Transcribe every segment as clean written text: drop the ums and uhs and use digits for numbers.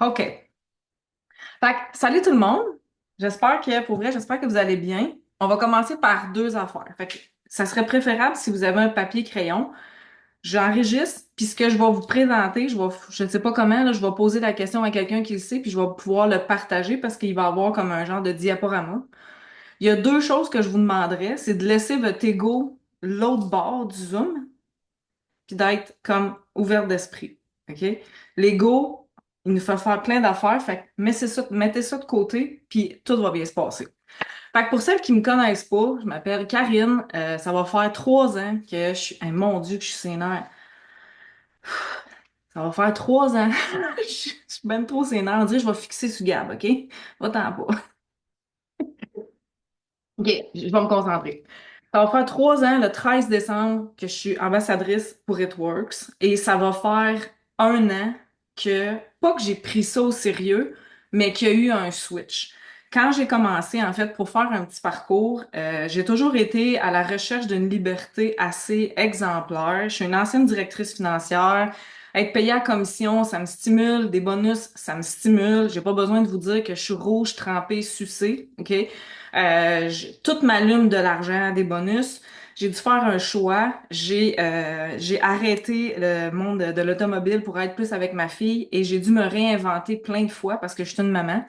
OK. Fait que, salut tout le monde. Pour vrai, j'espère que vous allez bien. On va commencer par deux affaires. Fait que, ça serait préférable si vous avez un papier crayon. J'enregistre, puis ce que je vais vous présenter, je ne sais pas comment, là, je vais poser la question à quelqu'un qui le sait, puis je vais pouvoir le partager parce qu'il va avoir comme un genre de diaporama. Il y a deux choses que je vous demanderais, c'est de laisser votre ego l'autre bord du Zoom, puis d'être comme ouvert d'esprit. OK? L'ego, il nous fait faire plein d'affaires, fait que mettez ça de côté, puis tout va bien se passer. Fait que pour celles qui me connaissent pas, je m'appelle Karine, ça va faire 3 ans que je suis, hey, mon Dieu, que je suis sénère. Ça va faire 3 ans. Je suis ben trop sénère. On dirait que je vais fixer sur Gab, OK? Va-t'en pas. OK, je vais me concentrer. Ça va faire 3 ans, le 13 décembre, que je suis ambassadrice pour It Works. Et ça va faire un an pas que j'ai pris ça au sérieux, mais qu'il y a eu un switch. Quand j'ai commencé, en fait, pour faire un petit parcours, j'ai toujours été à la recherche d'une liberté assez exemplaire. Je suis une ancienne directrice financière. Être payée à commission, ça me stimule. Des bonus, ça me stimule. J'ai pas besoin de vous dire que je suis rouge, trempée, sucée, OK? Tout m'allume de l'argent, des bonus. J'ai dû faire un choix. J'ai arrêté le monde de l'automobile pour être plus avec ma fille et j'ai dû me réinventer plein de fois parce que je suis une maman.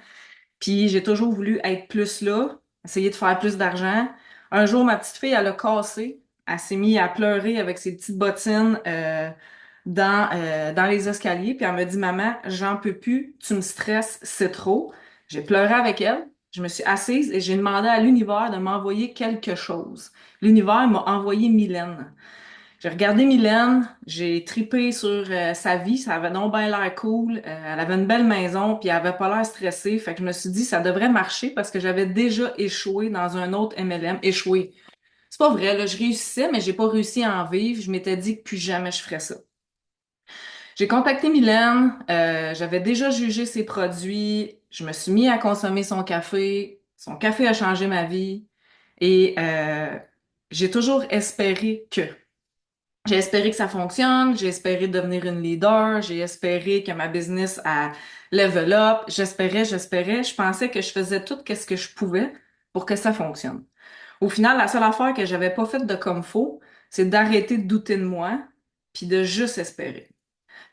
Puis j'ai toujours voulu être plus là, essayer de faire plus d'argent. Un jour, ma petite fille, elle a cassé. Elle s'est mise à pleurer avec ses petites bottines dans les escaliers. Puis elle m'a dit, Maman, j'en peux plus, tu me stresses, c'est trop. J'ai pleuré avec elle. Je me suis assise et j'ai demandé à l'univers de m'envoyer quelque chose. L'univers m'a envoyé Mylène. J'ai regardé Mylène, j'ai tripé sur sa vie, ça avait donc bien l'air cool. Elle avait une belle maison, puis elle avait pas l'air stressée. Fait que je me suis dit ça devrait marcher parce que j'avais déjà échoué dans un autre MLM. Échoué. C'est pas vrai, là, je réussissais, mais j'ai pas réussi à en vivre. Je m'étais dit que plus jamais je ferais ça. J'ai contacté Mylène, j'avais déjà jugé ses produits, je me suis mis à consommer son café. Son café a changé ma vie et j'ai toujours espéré que. J'ai espéré que ça fonctionne, j'ai espéré devenir une leader, j'ai espéré que ma business a level up, j'espérais, je pensais que je faisais tout ce que je pouvais pour que ça fonctionne. Au final, la seule affaire que j'avais pas faite de comme faut, c'est d'arrêter de douter de moi, puis de juste espérer.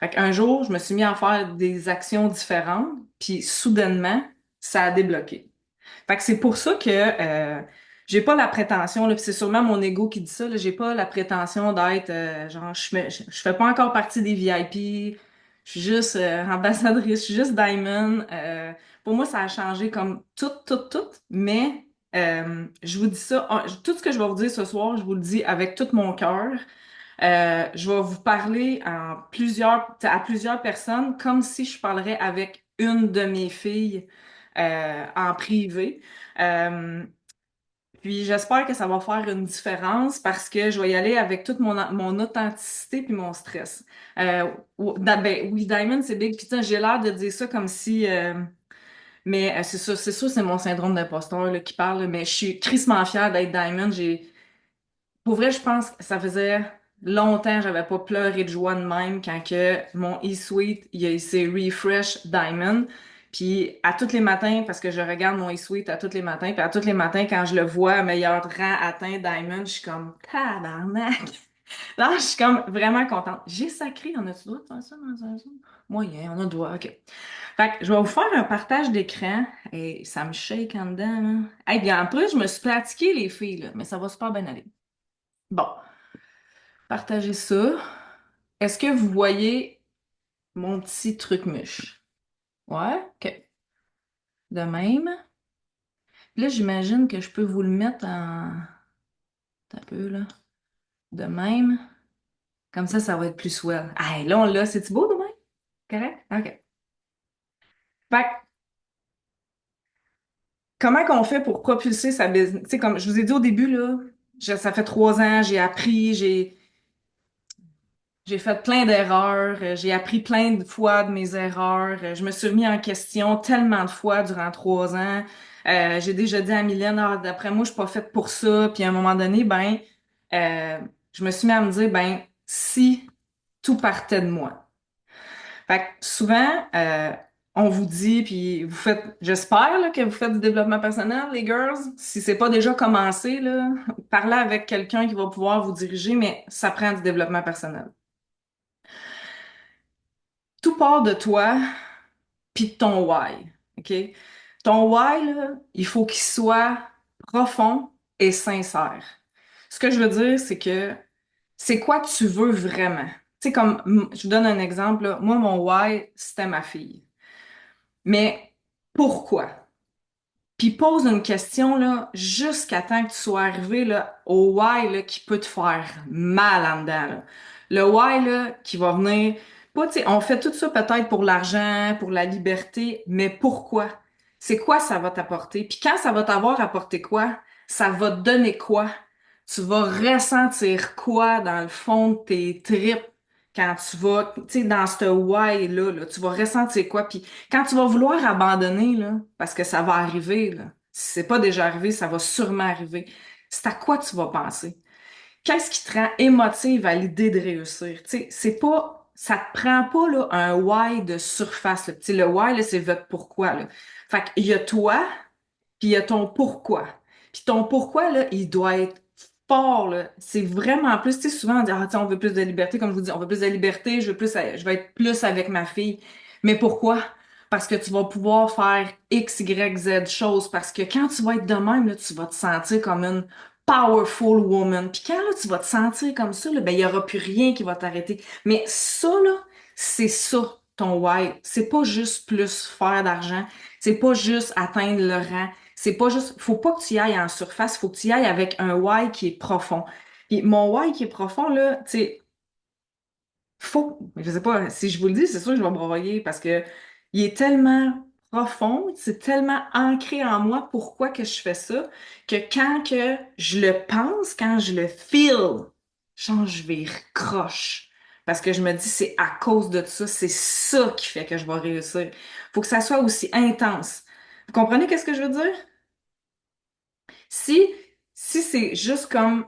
Fait qu'un jour, je me suis mis à faire des actions différentes, puis soudainement, ça a débloqué. Fait que c'est pour ça que j'ai pas la prétention, là, puis c'est sûrement mon ego qui dit ça, là, j'ai pas la prétention d'être genre je fais pas encore partie des VIP, je suis juste ambassadrice, je suis juste Diamond. Pour moi, ça a changé comme tout, mais je vous dis ça, tout ce que je vais vous dire ce soir, je vous le dis avec tout mon cœur. Je vais vous parler à plusieurs personnes comme si je parlerais avec une de mes filles en privé. Euh, Puis j'espère que ça va faire une différence parce que je vais y aller avec toute mon authenticité puis mon stress. Ben, oui, Diamond, c'est big. Puis tiens, j'ai l'air de dire ça comme si... mais c'est ça, c'est mon syndrome d'imposteur là, qui parle. Mais je suis crissement fière d'être Diamond. Pour vrai, je pense que ça faisait longtemps que j'avais pas pleuré de joie de même quand que mon e-suite, il s'est refresh Diamond. Puis à tous les matins, parce que je regarde mon e-suite à tous les matins, puis à tous les matins, quand je le vois, meilleur rang atteint Diamond, je suis comme tabarnak. Là, je suis comme vraiment contente. J'ai sacré, on a-tu le droit de faire ça dans un Zoom? Moyen, on a le droit, ok. Fait que je vais vous faire un partage d'écran et ça me shake en dedans, là. Hey, bien en plus, je me suis pratiquée les filles, là, mais ça va super bien aller. Bon, partagez ça. Est-ce que vous voyez mon petit truc mûche? Ouais, ok. De même. Là, j'imagine que je peux vous le mettre en... Un peu, là. De même. Comme ça va être plus swell. Ah, là, on l'a. C'est-tu beau de même? Correct? OK. Fait que, comment qu'on fait pour propulser sa business? Tu sais, comme je vous ai dit au début, là, ça fait 3 ans, j'ai appris, j'ai fait plein d'erreurs, j'ai appris plein de fois de mes erreurs, je me suis remis en question tellement de fois durant 3 ans. J'ai déjà dit à Mylène, ah, d'après moi, je suis pas faite pour ça. Puis à un moment donné, ben, euh, je me suis mis à me dire, ben, si tout partait de moi. Fait que souvent, on vous dit, puis vous faites, j'espère là, que vous faites du développement personnel, les girls. Si c'est pas déjà commencé, là, parlez avec quelqu'un qui va pouvoir vous diriger, mais ça prend du développement personnel. Tout part de toi, puis de ton why, OK? Ton why, là, il faut qu'il soit profond et sincère. Ce que je veux dire, c'est que c'est quoi tu veux vraiment? Tu sais, comme, je vous donne un exemple, là. Moi, mon why, c'était ma fille. Mais pourquoi? Puis pose une question là, jusqu'à temps que tu sois arrivé là, au why là, qui peut te faire mal en dedans. Là. Le why là, qui va venir, pas, tu sais, on fait tout ça peut-être pour l'argent, pour la liberté, mais pourquoi? C'est quoi ça va t'apporter? Puis quand ça va t'avoir apporté quoi? Ça va te donner quoi? Tu vas ressentir quoi dans le fond de tes tripes quand tu vas, tu sais, dans ce why là, tu vas ressentir quoi? Puis quand tu vas vouloir abandonner, là, parce que ça va arriver, là, si c'est pas déjà arrivé, ça va sûrement arriver, c'est à quoi tu vas penser? Qu'est-ce qui te rend émotive à l'idée de réussir? Tu sais, c'est pas, ça te prend pas, là, un why de surface, là. Tu sais, le why, là, c'est votre pourquoi, là. Fait qu'il y a toi, puis il y a ton pourquoi. Puis ton pourquoi, là, il doit être fort, là. C'est vraiment plus, tu sais, souvent on dit, ah, tu sais, on veut plus de liberté, comme je vous dis, on veut plus de liberté, je veux être plus avec ma fille. Mais pourquoi? Parce que tu vas pouvoir faire X, Y, Z choses. Parce que quand tu vas être de même, là, tu vas te sentir comme une powerful woman. Puis quand, là, tu vas te sentir comme ça, là, ben, il y aura plus rien qui va t'arrêter. Mais ça, là, c'est ça, ton why. C'est pas juste plus faire d'argent. C'est pas juste atteindre le rang. C'est pas juste, faut pas que tu y ailles en surface, faut que tu y ailles avec un why qui est profond. Puis mon why qui est profond, là, tu sais, je sais pas, si je vous le dis, c'est sûr que je vais broyer parce que il est tellement profond, c'est tellement ancré en moi pourquoi que je fais ça, que quand que je le pense, quand je le feel, genre, je vais croche. Parce que je me dis, c'est à cause de ça, c'est ça qui fait que je vais réussir. Faut que ça soit aussi intense. Vous comprenez qu'est-ce que je veux dire? Si, si c'est juste comme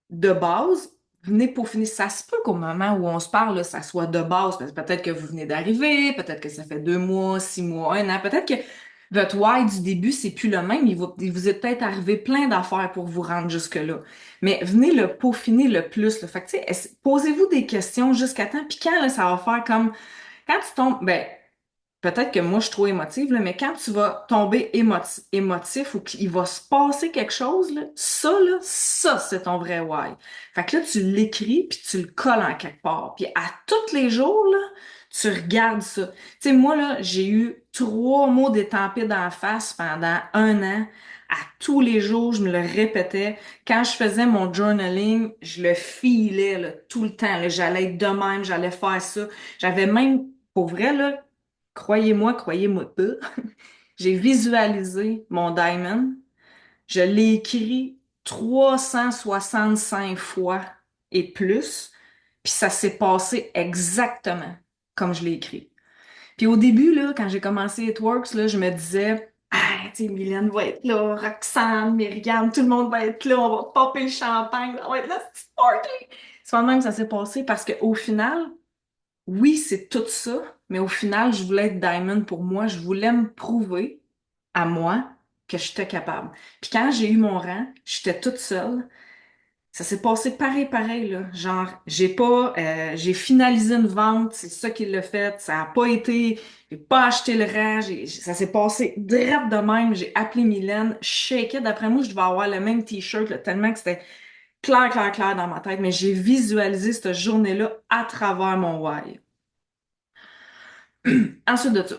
de base, venez peaufiner. Ça se peut qu'au moment où on se parle, là, ça soit de base, parce que peut-être que vous venez d'arriver, peut-être que ça fait 2 mois, 6 mois, un an, peut-être que votre why du début, c'est plus le même. Il vous est peut-être arrivé plein d'affaires pour vous rendre jusque-là. Mais venez le peaufiner le plus. Là. Fait que, tu sais, posez-vous des questions jusqu'à temps, puis quand là, ça va faire comme quand tu tombes, ben, peut-être que moi, je suis trop émotive, là, mais quand tu vas tomber émotif ou qu'il va se passer quelque chose, là, ça, c'est ton vrai why. Fait que là, tu l'écris puis tu le colles en quelque part. Puis à tous les jours, là, tu regardes ça. Tu sais, moi, là, j'ai eu 3 mots d'étampés d'en face pendant un an. À tous les jours, je me le répétais. Quand je faisais mon journaling, je le filais, là, tout le temps. Là. J'allais être de même, j'allais faire ça. J'avais même, pour vrai, là, croyez-moi pas, j'ai visualisé mon diamond. Je l'ai écrit 365 fois et plus, puis ça s'est passé exactement comme je l'ai écrit. Puis au début, là, quand j'ai commencé It Works, là, je me disais, ah, tu sais, Mylène va être là, Roxane, Myriam, tout le monde va être là, on va popper le champagne, on va être là, c'est party. C'est pas de même que ça s'est passé parce qu'au final, oui, c'est tout ça, mais au final, je voulais être Diamond pour moi. Je voulais me prouver à moi que j'étais capable. Puis quand j'ai eu mon rang, j'étais toute seule. Ça s'est passé pareil, pareil, là. Genre, j'ai finalisé une vente, c'est ça qui l'a fait. Ça a pas été, j'ai pas acheté le rang, ça s'est passé direct de même. J'ai appelé Mylène, je shakeais. D'après moi, je devais avoir le même t-shirt, là, tellement que c'était clair, clair, clair dans ma tête. Mais j'ai visualisé cette journée-là à travers mon why. Ensuite de ça,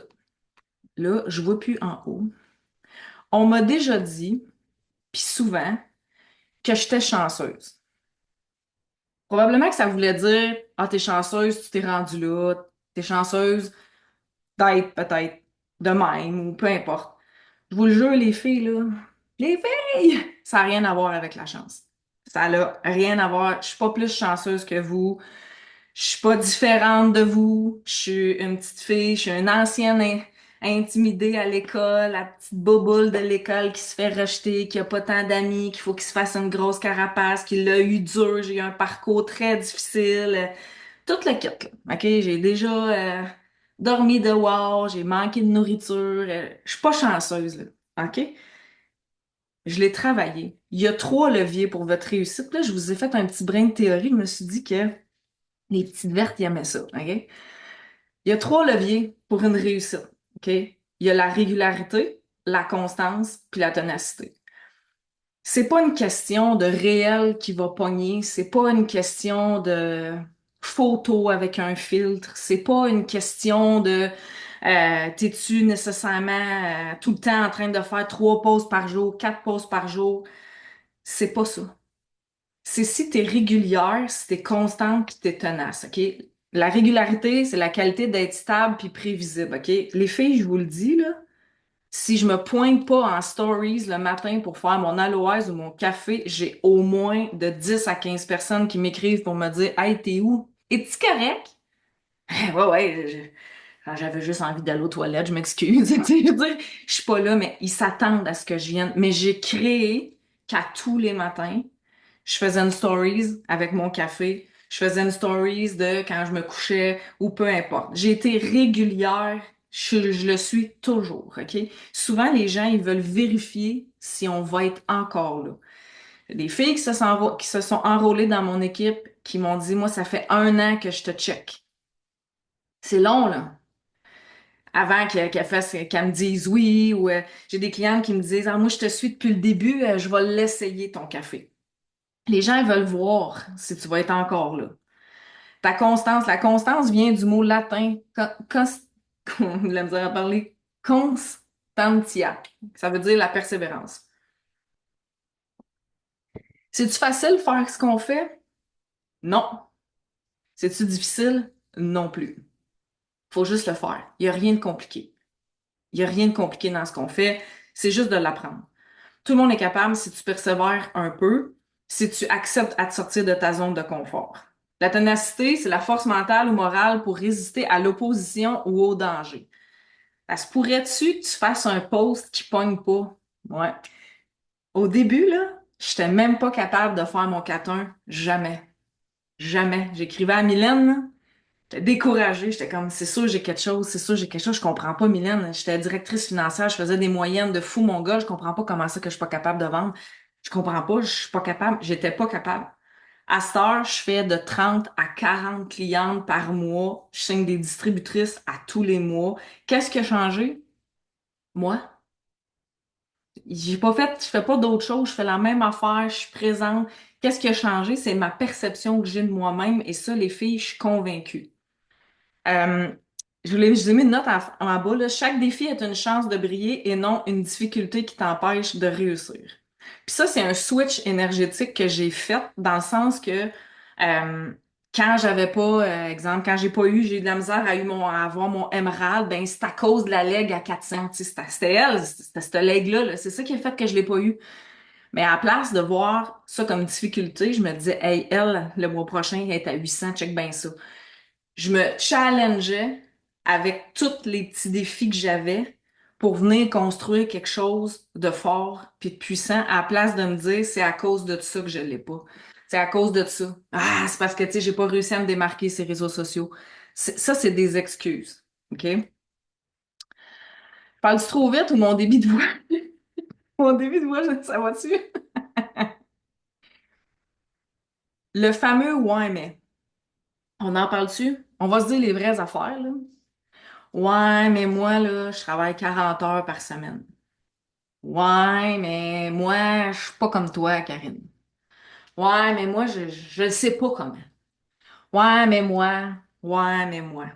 là, je vois plus en haut. On m'a déjà dit, puis souvent, que j'étais chanceuse. Probablement que ça voulait dire, ah, t'es chanceuse, tu t'es rendue là, t'es chanceuse d'être peut-être de même ou peu importe. Je vous le jure, les filles, là, les filles, ça n'a rien à voir avec la chance. Ça n'a rien à voir. Je suis pas plus chanceuse que vous. Je suis pas différente de vous. Je suis une petite fille, je suis une ancienne intimidée à l'école, la petite boboule de l'école qui se fait rejeter, qui a pas tant d'amis, qu'il faut qu'il se fasse une grosse carapace, qui l'a eu dur. J'ai eu un parcours très difficile. Tout le kit, là. OK? J'ai déjà dormi dehors, j'ai manqué de nourriture. Je suis pas chanceuse, là. OK? Je l'ai travaillé. Il y a trois leviers pour votre réussite. Là, je vous ai fait un petit brin de théorie. Je me suis dit que les petites vertes, ils aimaient ça. OK? Il y a trois leviers pour une réussite. OK? Il y a la régularité, la constance, puis la ténacité. C'est pas une question de réel qui va pogner, c'est pas une question de photo avec un filtre, c'est pas une question de t'es-tu nécessairement tout le temps en train de faire 3 pauses par jour, 4 pauses par jour. C'est pas ça. C'est si t'es régulière, si t'es constante puis t'es tenace, OK? La régularité, c'est la qualité d'être stable puis prévisible, OK? Les filles, je vous le dis, là, si je me pointe pas en stories le matin pour faire mon aloès ou mon café, j'ai au moins de 10 à 15 personnes qui m'écrivent pour me dire Hey, t'es où? Es-tu correct? Ouais, ouais, j'avais juste envie d'aller aux toilettes, je m'excuse. Tu sais, je veux dire, je suis pas là, mais ils s'attendent à ce que je vienne. Mais j'ai créé qu'à tous les matins, je faisais une stories avec mon café, je faisais une stories de quand je me couchais ou peu importe. J'ai été régulière, je le suis toujours, OK? Souvent, les gens, ils veulent vérifier si on va être encore là. Des filles qui se sont enrôlées dans mon équipe, qui m'ont dit, moi, ça fait 1 an que je te check. C'est long, là. Avant qu'elle me dise oui, ou j'ai des clientes qui me disent, ah, moi, je te suis depuis le début, je vais l'essayer, ton café. Les gens ils veulent voir si tu vas être encore là. Ta constance, la constance vient du mot latin de la misère à parler, constantia. Ça veut dire la persévérance. C'est-tu facile de faire ce qu'on fait? Non. C'est-tu difficile? Non plus. Faut juste le faire. Il n'y a rien de compliqué. Il n'y a rien de compliqué dans ce qu'on fait. C'est juste de l'apprendre. Tout le monde est capable si tu persévères un peu, si tu acceptes à te sortir de ta zone de confort. La ténacité, c'est la force mentale ou morale pour résister à l'opposition ou au danger. Ça se pourrait-tu que tu fasses un post qui pogne pas? Ouais. Au début, là, j'étais même pas capable de faire mon 4-1. Jamais. Jamais. J'écrivais à Mylène, là, j'étais découragée. J'étais comme, c'est sûr, j'ai quelque chose, c'est sûr, j'ai quelque chose, je comprends pas, Mylène. J'étais directrice financière, je faisais des moyennes de fou, mon gars, je comprends pas comment ça que je suis pas capable de vendre. Je comprends pas, je suis pas capable, j'étais pas capable. À cette heure, je fais de 30 à 40 clientes par mois. Je signe des distributrices à tous les mois. Qu'est-ce qui a changé? Moi? Je fais pas d'autre chose, je fais la même affaire, je suis présente. Qu'est-ce qui a changé? C'est ma perception que j'ai de moi-même et ça, les filles, je suis convaincue. Euh, je vous ai mis une note en bas, là. Chaque défi est une chance de briller et non une difficulté qui t'empêche de réussir. Puis ça, c'est un switch énergétique que j'ai fait dans le sens que quand j'avais pas, exemple, quand j'ai eu de la misère à avoir mon émeraude, ben c'est à cause de la leg à 400. Tu sais, c'était elle, c'était cette leg-là, là. C'est ça qui a fait que je l'ai pas eu. Mais à la place de voir ça comme difficulté, je me disais, hey, elle, le mois prochain, elle est à 800, check bien ça. Je me challengeais avec tous les petits défis que j'avais pour venir construire quelque chose de fort puis de puissant à la place de me dire c'est à cause de ça que je l'ai pas. C'est à cause de ça. Ah, c'est parce que tu sais, j'ai pas réussi à me démarquer ces réseaux sociaux. Ça, c'est des excuses. OK? Parle-tu trop vite ou mon débit de voix? Mon débit de voix, ça va-tu? Le fameux ouais, mais. On en parle-tu? On va se dire les vraies affaires, là. Ouais, mais moi, là, je travaille 40 heures par semaine. Ouais, mais moi, je suis pas comme toi, Karine. Ouais, mais moi, je le sais pas comment. Ouais, mais moi. Ouais, mais moi.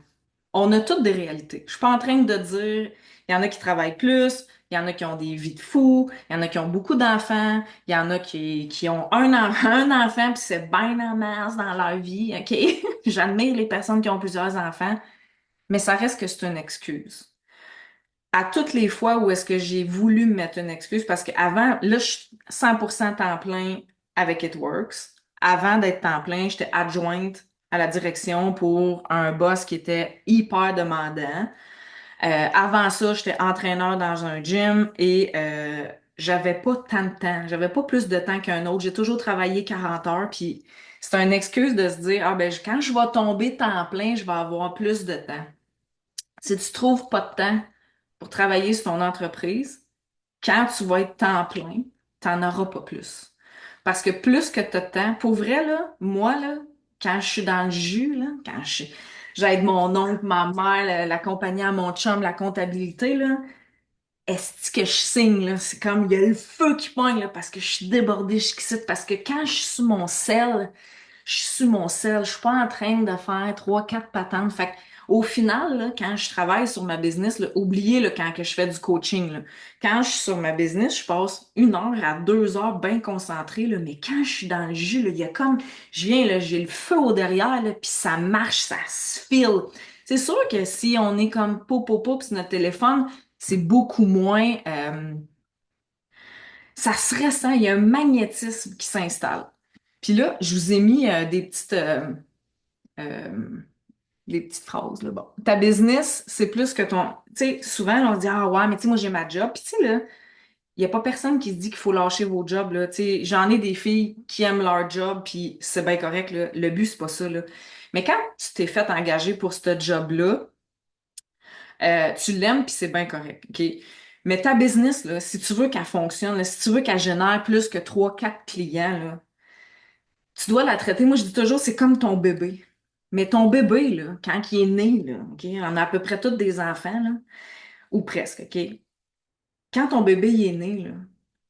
On a toutes des réalités. Je suis pas en train de dire, il y en a qui travaillent plus, il y en a qui ont des vies de fous, il y en a qui ont beaucoup d'enfants, il y en a qui ont un enfant, puis c'est bien en masse dans leur vie, OK? J'admire les personnes qui ont plusieurs enfants, mais ça reste que c'est une excuse. À toutes les fois où est-ce que j'ai voulu me mettre une excuse, parce qu'avant, là, je suis 100% temps plein avec It Works. Avant d'être temps plein, j'étais adjointe à la direction pour un boss qui était hyper demandant. Avant ça, j'étais entraîneur dans un gym et j'avais pas tant de temps. J'avais pas plus de temps qu'un autre. J'ai toujours travaillé 40 heures, puis c'est une excuse de se dire, ah ben quand je vais tomber temps plein, je vais avoir plus de temps. Si tu trouves pas de temps pour travailler sur ton entreprise, quand tu vas être temps plein, t'en auras pas plus. Parce que plus que tu as de temps, pour vrai, là, moi, là, quand je suis dans le jus, là, j'aide mon oncle, ma mère, la compagnie à mon chum, la comptabilité, là, est-ce que je signe, là? C'est comme, il y a le feu qui pogne, là, parce que je suis débordée jusqu'ici, parce que quand je suis sur mon sel, je suis sur mon sel, je suis pas en train de faire trois, quatre patentes. Fait que, au final, là, quand je travaille sur ma business, là, oubliez là, quand que je fais du coaching. Là. Quand je suis sur ma business, je passe 1 heure à 2 heures bien concentrée, là, mais quand je suis dans le jus, là, il y a comme, je viens, là, j'ai le feu au derrière, là, puis ça marche, ça se file. C'est sûr que si on est comme pop sur notre téléphone, c'est beaucoup moins, ça se ressent, il y a un magnétisme qui s'installe. Puis là, je vous ai mis euh, des petites phrases, là. Bon. Ta business, c'est plus que ton. Tu sais, souvent, on se dit, ah ouais, mais tu sais, moi, j'ai ma job. Puis tu sais, là, il n'y a pas personne qui se dit qu'il faut lâcher vos jobs, là. Tu sais, j'en ai des filles qui aiment leur job, puis c'est bien correct, là. Le but, c'est pas ça, là. Mais quand tu t'es fait engager pour ce job-là, tu l'aimes, puis c'est bien correct, OK? Mais ta business, là, si tu veux qu'elle fonctionne, là, si tu veux qu'elle génère plus que 3, 4 clients, là, tu dois la traiter. Moi, je dis toujours, c'est comme ton bébé. Mais ton bébé, là, quand il est né, là, OK, on a à peu près tous des enfants, là, ou presque, OK? Quand ton bébé il est né, là,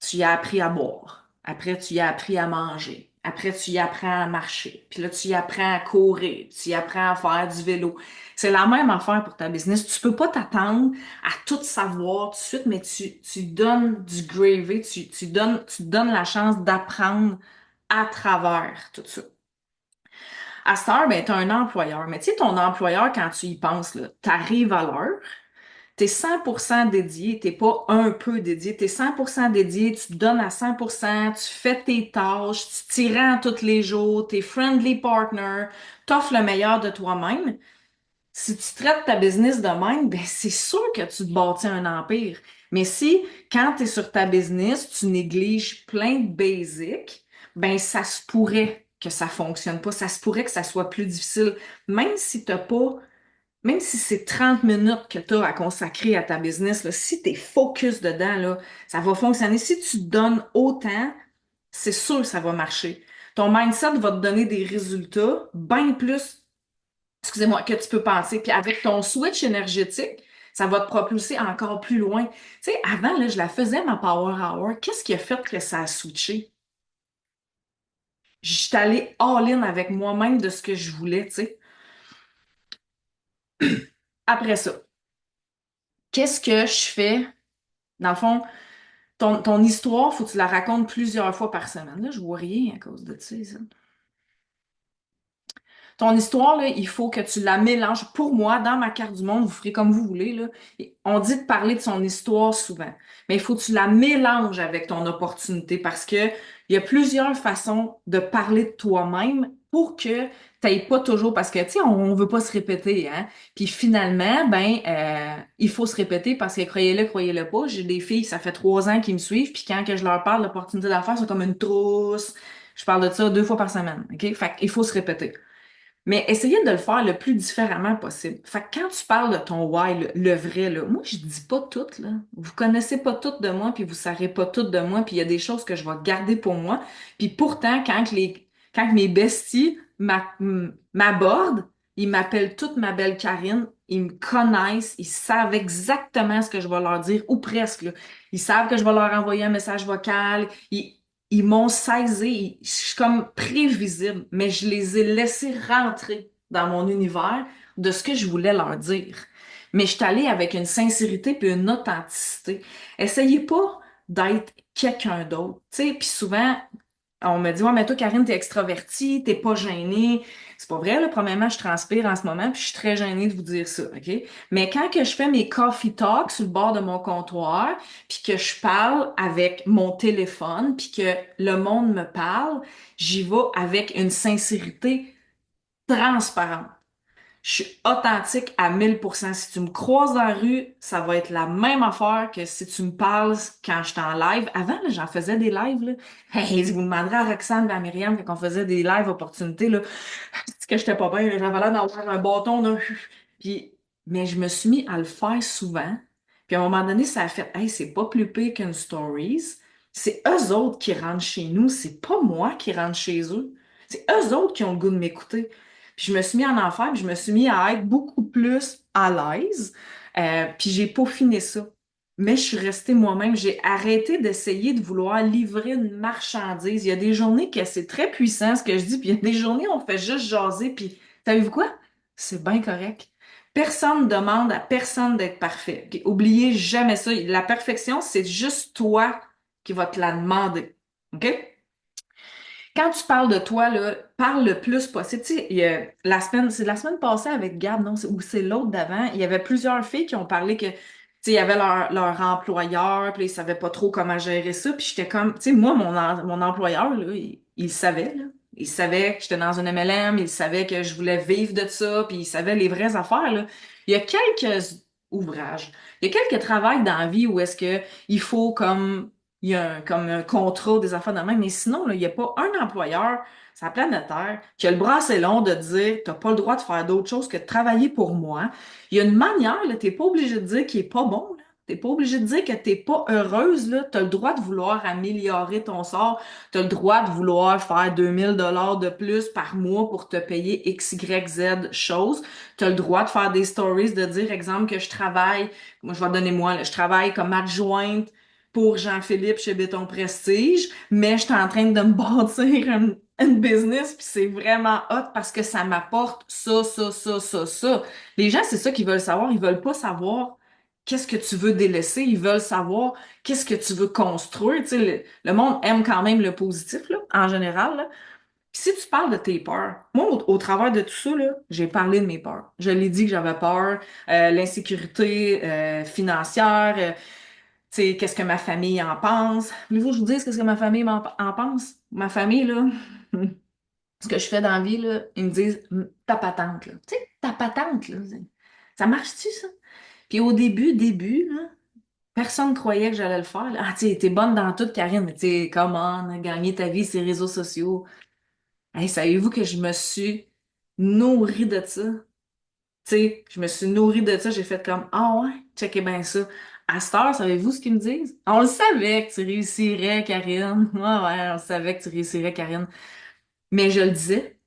tu y as appris à boire. Après, tu y as appris à manger. Après, tu y apprends à marcher. Puis là, tu y apprends à courir. Tu y apprends à faire du vélo. C'est la même affaire pour ta business. Tu peux pas t'attendre à tout savoir tout de suite, mais tu donnes du gravy, tu donnes la chance d'apprendre à travers tout ça. À cette heure, ben, tu as un employeur. Mais tu sais, ton employeur, quand tu y penses, là, t'arrives à l'heure, t'es 100% dédié, t'es pas un peu dédié, t'es 100% dédié, tu te donnes à 100%, tu fais tes tâches, tu t'y rends tous les jours, t'es friendly partner, t'offres le meilleur de toi-même. Si tu traites ta business de même, ben c'est sûr que tu te bâtis un empire. Mais si, quand tu es sur ta business, tu négliges plein de basics, ben ça se pourrait que ça fonctionne pas. Ça se pourrait que ça soit plus difficile. Même si t'as pas, même si c'est 30 minutes que tu as à consacrer à ta business, là, si tu es focus dedans, là, ça va fonctionner. Si tu te donnes autant, c'est sûr que ça va marcher. Ton mindset va te donner des résultats bien plus excusez-moi, que tu peux penser. Puis avec ton switch énergétique, ça va te propulser encore plus loin. Tu sais, avant, là, je la faisais, ma Power Hour. Qu'est-ce qui a fait que ça a switché? Je suis allée all-in avec moi-même de ce que je voulais, tu sais. Après ça, qu'est-ce que je fais? Dans le fond, ton histoire, faut que tu la racontes plusieurs fois par semaine. Là, je vois rien à cause de ça. Ton histoire, là, il faut que tu la mélanges. Pour moi, dans ma carte du monde, vous ferez comme vous voulez, là. On dit de parler de son histoire souvent, mais il faut que tu la mélanges avec ton opportunité parce que il y a plusieurs façons de parler de toi-même pour que t'ailles pas toujours, parce que, tu sais, on veut pas se répéter, hein. Puis finalement, ben, il faut se répéter parce que croyez-le pas, j'ai des filles, ça fait 3 ans qu'ils me suivent, puis quand que je leur parle d'opportunité d'affaires, c'est comme une trousse. Je parle de ça 2 fois par semaine, OK? Fait qu'il faut se répéter. Mais essayez de le faire le plus différemment possible. Fait que quand tu parles de ton why, le vrai, là, moi, je dis pas tout, là. Vous connaissez pas tout de moi, puis vous savez pas tout de moi, puis il y a des choses que je vais garder pour moi. Puis pourtant, quand que mes besties m'abordent, ils m'appellent toute ma belle Karine, ils me connaissent, ils savent exactement ce que je vais leur dire, ou presque, là. Ils savent que je vais leur envoyer un message vocal, ils m'ont saisi, je suis comme prévisible, mais je les ai laissés rentrer dans mon univers de ce que je voulais leur dire. Mais je suis allée avec une sincérité puis une authenticité. Essayez pas d'être quelqu'un d'autre. Tu sais, puis souvent, on me dit, ouais, mais toi, Karine, t'es extravertie, t'es pas gênée. C'est pas vrai, là. Premièrement, je transpire en ce moment, puis je suis très gênée de vous dire ça, OK? Mais quand que je fais mes coffee talks sur le bord de mon comptoir, puis que je parle avec mon téléphone, puis que le monde me parle, j'y vais avec une sincérité transparente. Je suis authentique à 1000%. Si tu me croises dans la rue, ça va être la même affaire que si tu me parles quand je suis en live. Avant, là, j'en faisais des lives, là. Hey, si vous demanderez à Roxane et à Myriam quand on faisait des lives opportunités, là, c'est que j'étais pas bien, là. J'avais l'air d'avoir un bâton, là. Puis, mais je me suis mis à le faire souvent. Puis à un moment donné, ça a fait, hey, c'est pas plus pire qu'une stories. C'est eux autres qui rentrent chez nous, c'est pas moi qui rentre chez eux. C'est eux autres qui ont le goût de m'écouter. Puis je me suis mis en faire, puis je me suis mis à être beaucoup plus à l'aise. Puis j'ai peaufiné ça. Mais je suis restée moi-même. J'ai arrêté d'essayer de vouloir livrer une marchandise. Il y a des journées que c'est très puissant ce que je dis, puis il y a des journées où on fait juste jaser, puis savez-vous quoi? C'est bien correct. Personne ne demande à personne d'être parfait. Ok? Oubliez jamais ça. La perfection, c'est juste toi qui va te la demander. OK? Quand tu parles de toi, là, parle le plus possible. Tu sais, c'est la semaine passée avec Gab, non, ou c'est l'autre d'avant, il y avait plusieurs filles qui ont parlé que, tu sais, il y avait leur employeur, puis ils savaient pas trop comment gérer ça, puis j'étais comme, tu sais, moi, mon employeur, là, il savait, là. Il savait que j'étais dans une MLM, il savait que je voulais vivre de ça, puis il savait les vraies affaires, là. Il y a quelques ouvrages, il y a quelques travails dans la vie où est-ce que il faut comme il y a comme un contrat, des affaires de même. Mais sinon, là, il n'y a pas un employeur sur la planète Terre qui a le bras assez long de dire t'as pas le droit de faire d'autre chose que de travailler pour moi. Il y a une manière, là, t'es pas obligé de dire qu'il est pas bon, là. T'es pas obligé de dire que t'es pas heureuse, là. T'as le droit de vouloir améliorer ton sort. T'as le droit de vouloir faire 2000 $ de plus par mois pour te payer X, Y, Z choses. T'as le droit de faire des stories, de dire, exemple, que je travaille, moi, je vais te donner moi, là, je travaille comme adjointe pour Jean-Philippe chez Béton Prestige, mais je suis en train de me bâtir une business, puis c'est vraiment hot parce que ça m'apporte ça, ça, ça, ça, ça. Les gens, c'est ça qu'ils veulent savoir. Ils veulent pas savoir qu'est-ce que tu veux délaisser. Ils veulent savoir qu'est-ce que tu veux construire. Tu sais, le monde aime quand même le positif, là, en général, là. Puis si tu parles de tes peurs, moi, au travers de tout ça, là, j'ai parlé de mes peurs. Je l'ai dit que j'avais peur, l'insécurité financière, tu sais, qu'est-ce que ma famille en pense. Voulez-vous que je vous dise qu'est-ce que ma famille en pense? Ma famille, là, ce que je fais dans la vie, là, ils me disent ta patente, là. Tu sais, ta patente, là. Ça marche-tu, ça? Puis au début, là, personne croyait que j'allais le faire, là. Ah, tu sais, t'es bonne dans tout, Karine, mais tu sais, comment gagner ta vie sur les réseaux sociaux. Hey, savez-vous que je me suis nourrie de ça? Tu sais, je me suis nourrie de ça, j'ai fait comme, ah ouais, checkez bien ça. À cette heure, savez-vous ce qu'ils me disent? On le savait que tu réussirais, Karine. Ouais, ouais, on savait que tu réussirais, Karine. Mais je le disais.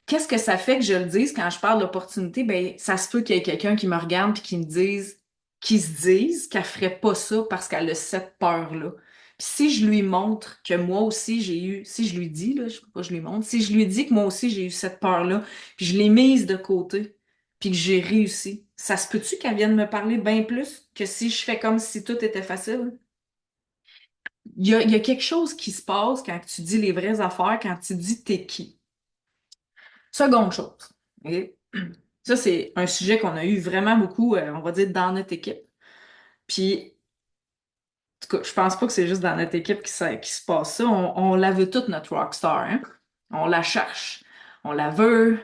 Qu'est-ce que ça fait que je le dise quand je parle d'opportunité? Ben, ça se peut qu'il y ait quelqu'un qui me regarde puis qui me dise, qui se dise qu'elle ferait pas ça parce qu'elle a cette peur-là. Puis si je lui montre que moi aussi j'ai eu, si je lui dis, là, je sais pas, je lui montre, si je lui dis que moi aussi j'ai eu cette peur-là, puis je l'ai mise de côté, puis que j'ai réussi, ça se peut-tu qu'elle vienne me parler bien plus que si je fais comme si tout était facile? Il y a quelque chose qui se passe quand tu dis les vraies affaires, quand tu dis t'es qui. Seconde chose, ok? Ça, c'est un sujet qu'on a eu vraiment beaucoup, on va dire, dans notre équipe. Puis, en tout cas, je pense pas que c'est juste dans notre équipe qui se passe ça. On la veut toute, notre rockstar, hein? On la cherche. On la veut.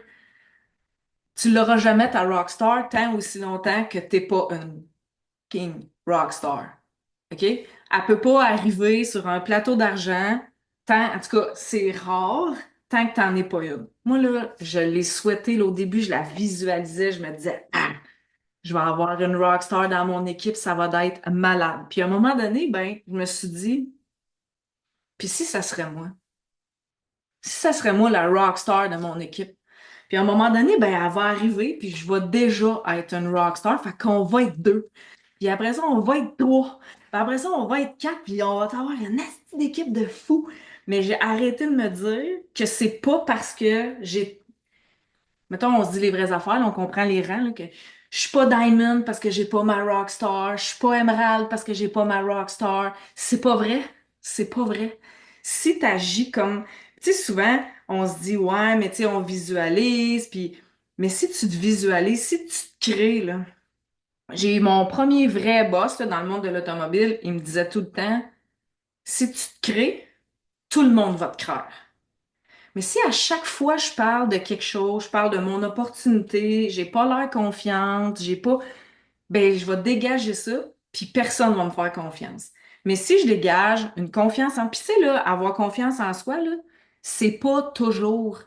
Tu l'auras jamais, ta rockstar, tant aussi longtemps que t'es pas une king rockstar. OK? Elle peut pas arriver sur un plateau d'argent, en tout cas, c'est rare, tant que t'en es pas une. Moi, là, je l'ai souhaité, là, au début, je la visualisais, je me disais, ah, je vais avoir une rockstar dans mon équipe, ça va être malade. Puis à un moment donné, ben, je me suis dit, puis si ça serait moi? Si ça serait moi la rockstar de mon équipe? Puis à un moment donné, ben, elle va arriver, puis je vais déjà être une rockstar, fait qu'on va être deux. Puis après ça, on va être trois. Puis après ça, on va être quatre, puis on va avoir une astuce d'équipe de fous. Mais j'ai arrêté de me dire que c'est pas parce que j'ai mettons, on se dit les vraies affaires, là, on comprend les rangs, là, que je suis pas Diamond parce que j'ai pas ma rockstar, je suis pas Emerald parce que j'ai pas ma rockstar. C'est pas vrai. C'est pas vrai. Si t'agis comme, tu sais, souvent, on se dit, ouais, mais tu sais, on visualise, puis, mais si tu te visualises, si tu te crées, là, j'ai eu mon premier vrai boss, là, dans le monde de l'automobile, il me disait tout le temps, si tu te crées, tout le monde va te croire. Mais si à chaque fois je parle de quelque chose, je parle de mon opportunité, j'ai pas l'air confiante, j'ai pas, ben je vais dégager ça, puis personne va me faire confiance. Mais si je dégage une confiance en, puis tu sais là, avoir confiance en soi là, c'est pas toujours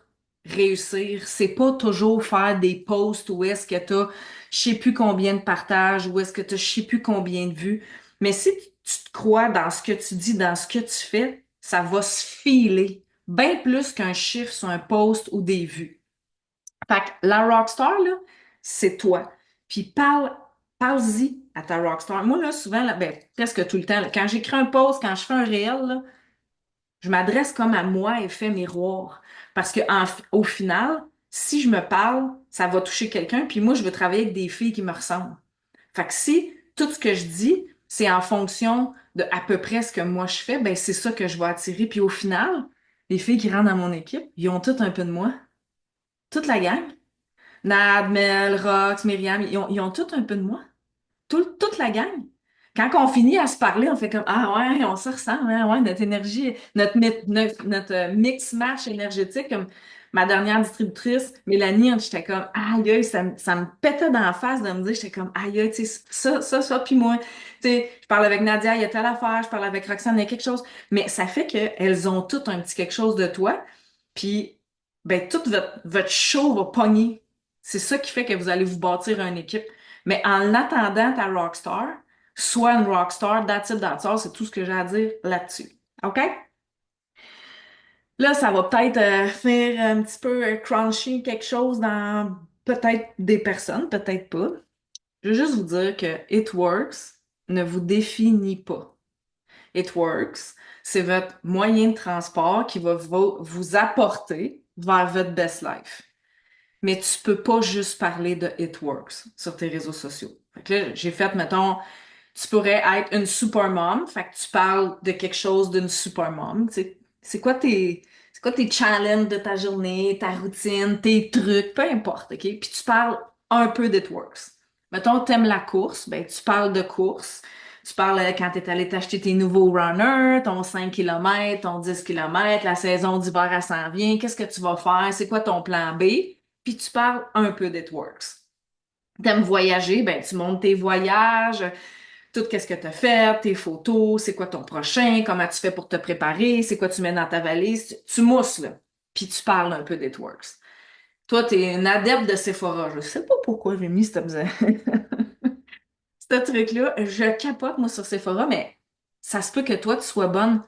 réussir, c'est pas toujours faire des posts où est-ce que t'as je sais plus combien de partages, où est-ce que t'as je sais plus combien de vues. Mais si tu te crois dans ce que tu dis, dans ce que tu fais, ça va se filer bien plus qu'un chiffre sur un post ou des vues. Fait que la rockstar, là, c'est toi. Puis parle-y à ta rockstar. Moi, là, souvent, là, ben, presque tout le temps, là, quand j'écris un post, quand je fais un réel, là, je m'adresse comme à moi, effet miroir. Parce que au final, si je me parle, ça va toucher quelqu'un, puis moi, je veux travailler avec des filles qui me ressemblent. Fait que si tout ce que je dis, c'est en fonction de à peu près ce que moi je fais, ben c'est ça que je vais attirer. Puis au final, les filles qui rentrent dans mon équipe, ils ont toutes un peu de moi. Toute la gang. Nad, Mel, Rox, Myriam, ils ont toutes un peu de moi. Toute la gang. Quand on finit à se parler, on fait comme ah ouais, on se ressemble, hein, ouais, notre énergie, notre mix-match énergétique, comme ma dernière distributrice, Mélanie, j'étais comme aïe, aïe, ça me pétait dans la face de me dire, j'étais comme aïe, aïe, tu sais, ça, puis moi, tu sais, je parle avec Nadia, il y a telle affaire, je parle avec Roxane, il y a quelque chose, mais ça fait qu'elles ont toutes un petit quelque chose de toi, puis ben tout votre show va pogner. C'est ça qui fait que vous allez vous bâtir une équipe. Mais en attendant ta rockstar, sois une rockstar, that's it, that's all, c'est tout ce que j'ai à dire là-dessus. OK? Là, ça va peut-être faire un petit peu crunchy quelque chose dans peut-être des personnes, peut-être pas. Je veux juste vous dire que It Works ne vous définit pas. It Works, c'est votre moyen de transport qui va vous apporter vers votre best life. Mais tu peux pas juste parler de It Works sur tes réseaux sociaux. Fait que là, j'ai fait, mettons, tu pourrais être une super mom, fait que tu parles de quelque chose d'une super mom. Tu sais, c'est quoi tes challenges de ta journée, ta routine, tes trucs, peu importe, OK? Puis tu parles un peu d'It Works. Mettons, t'aimes la course, ben tu parles de course. Tu parles quand t'es allé t'acheter tes nouveaux runners, ton 5 km, ton 10 km, la saison d'hiver, elle s'en vient, qu'est-ce que tu vas faire, c'est quoi ton plan B? Puis tu parles un peu d'It Works. T'aimes voyager, ben tu montes tes voyages, tout qu'est-ce que tu as fait, tes photos, c'est quoi ton prochain, comment tu fais pour te préparer, c'est quoi tu mets dans ta valise, tu mousses là, puis tu parles un peu d'Itworks. Toi, tu es une adepte de Sephora. Je sais pas pourquoi j'ai mis cette, ce truc-là. Je capote, moi, sur Sephora, mais ça se peut que toi, tu sois bonne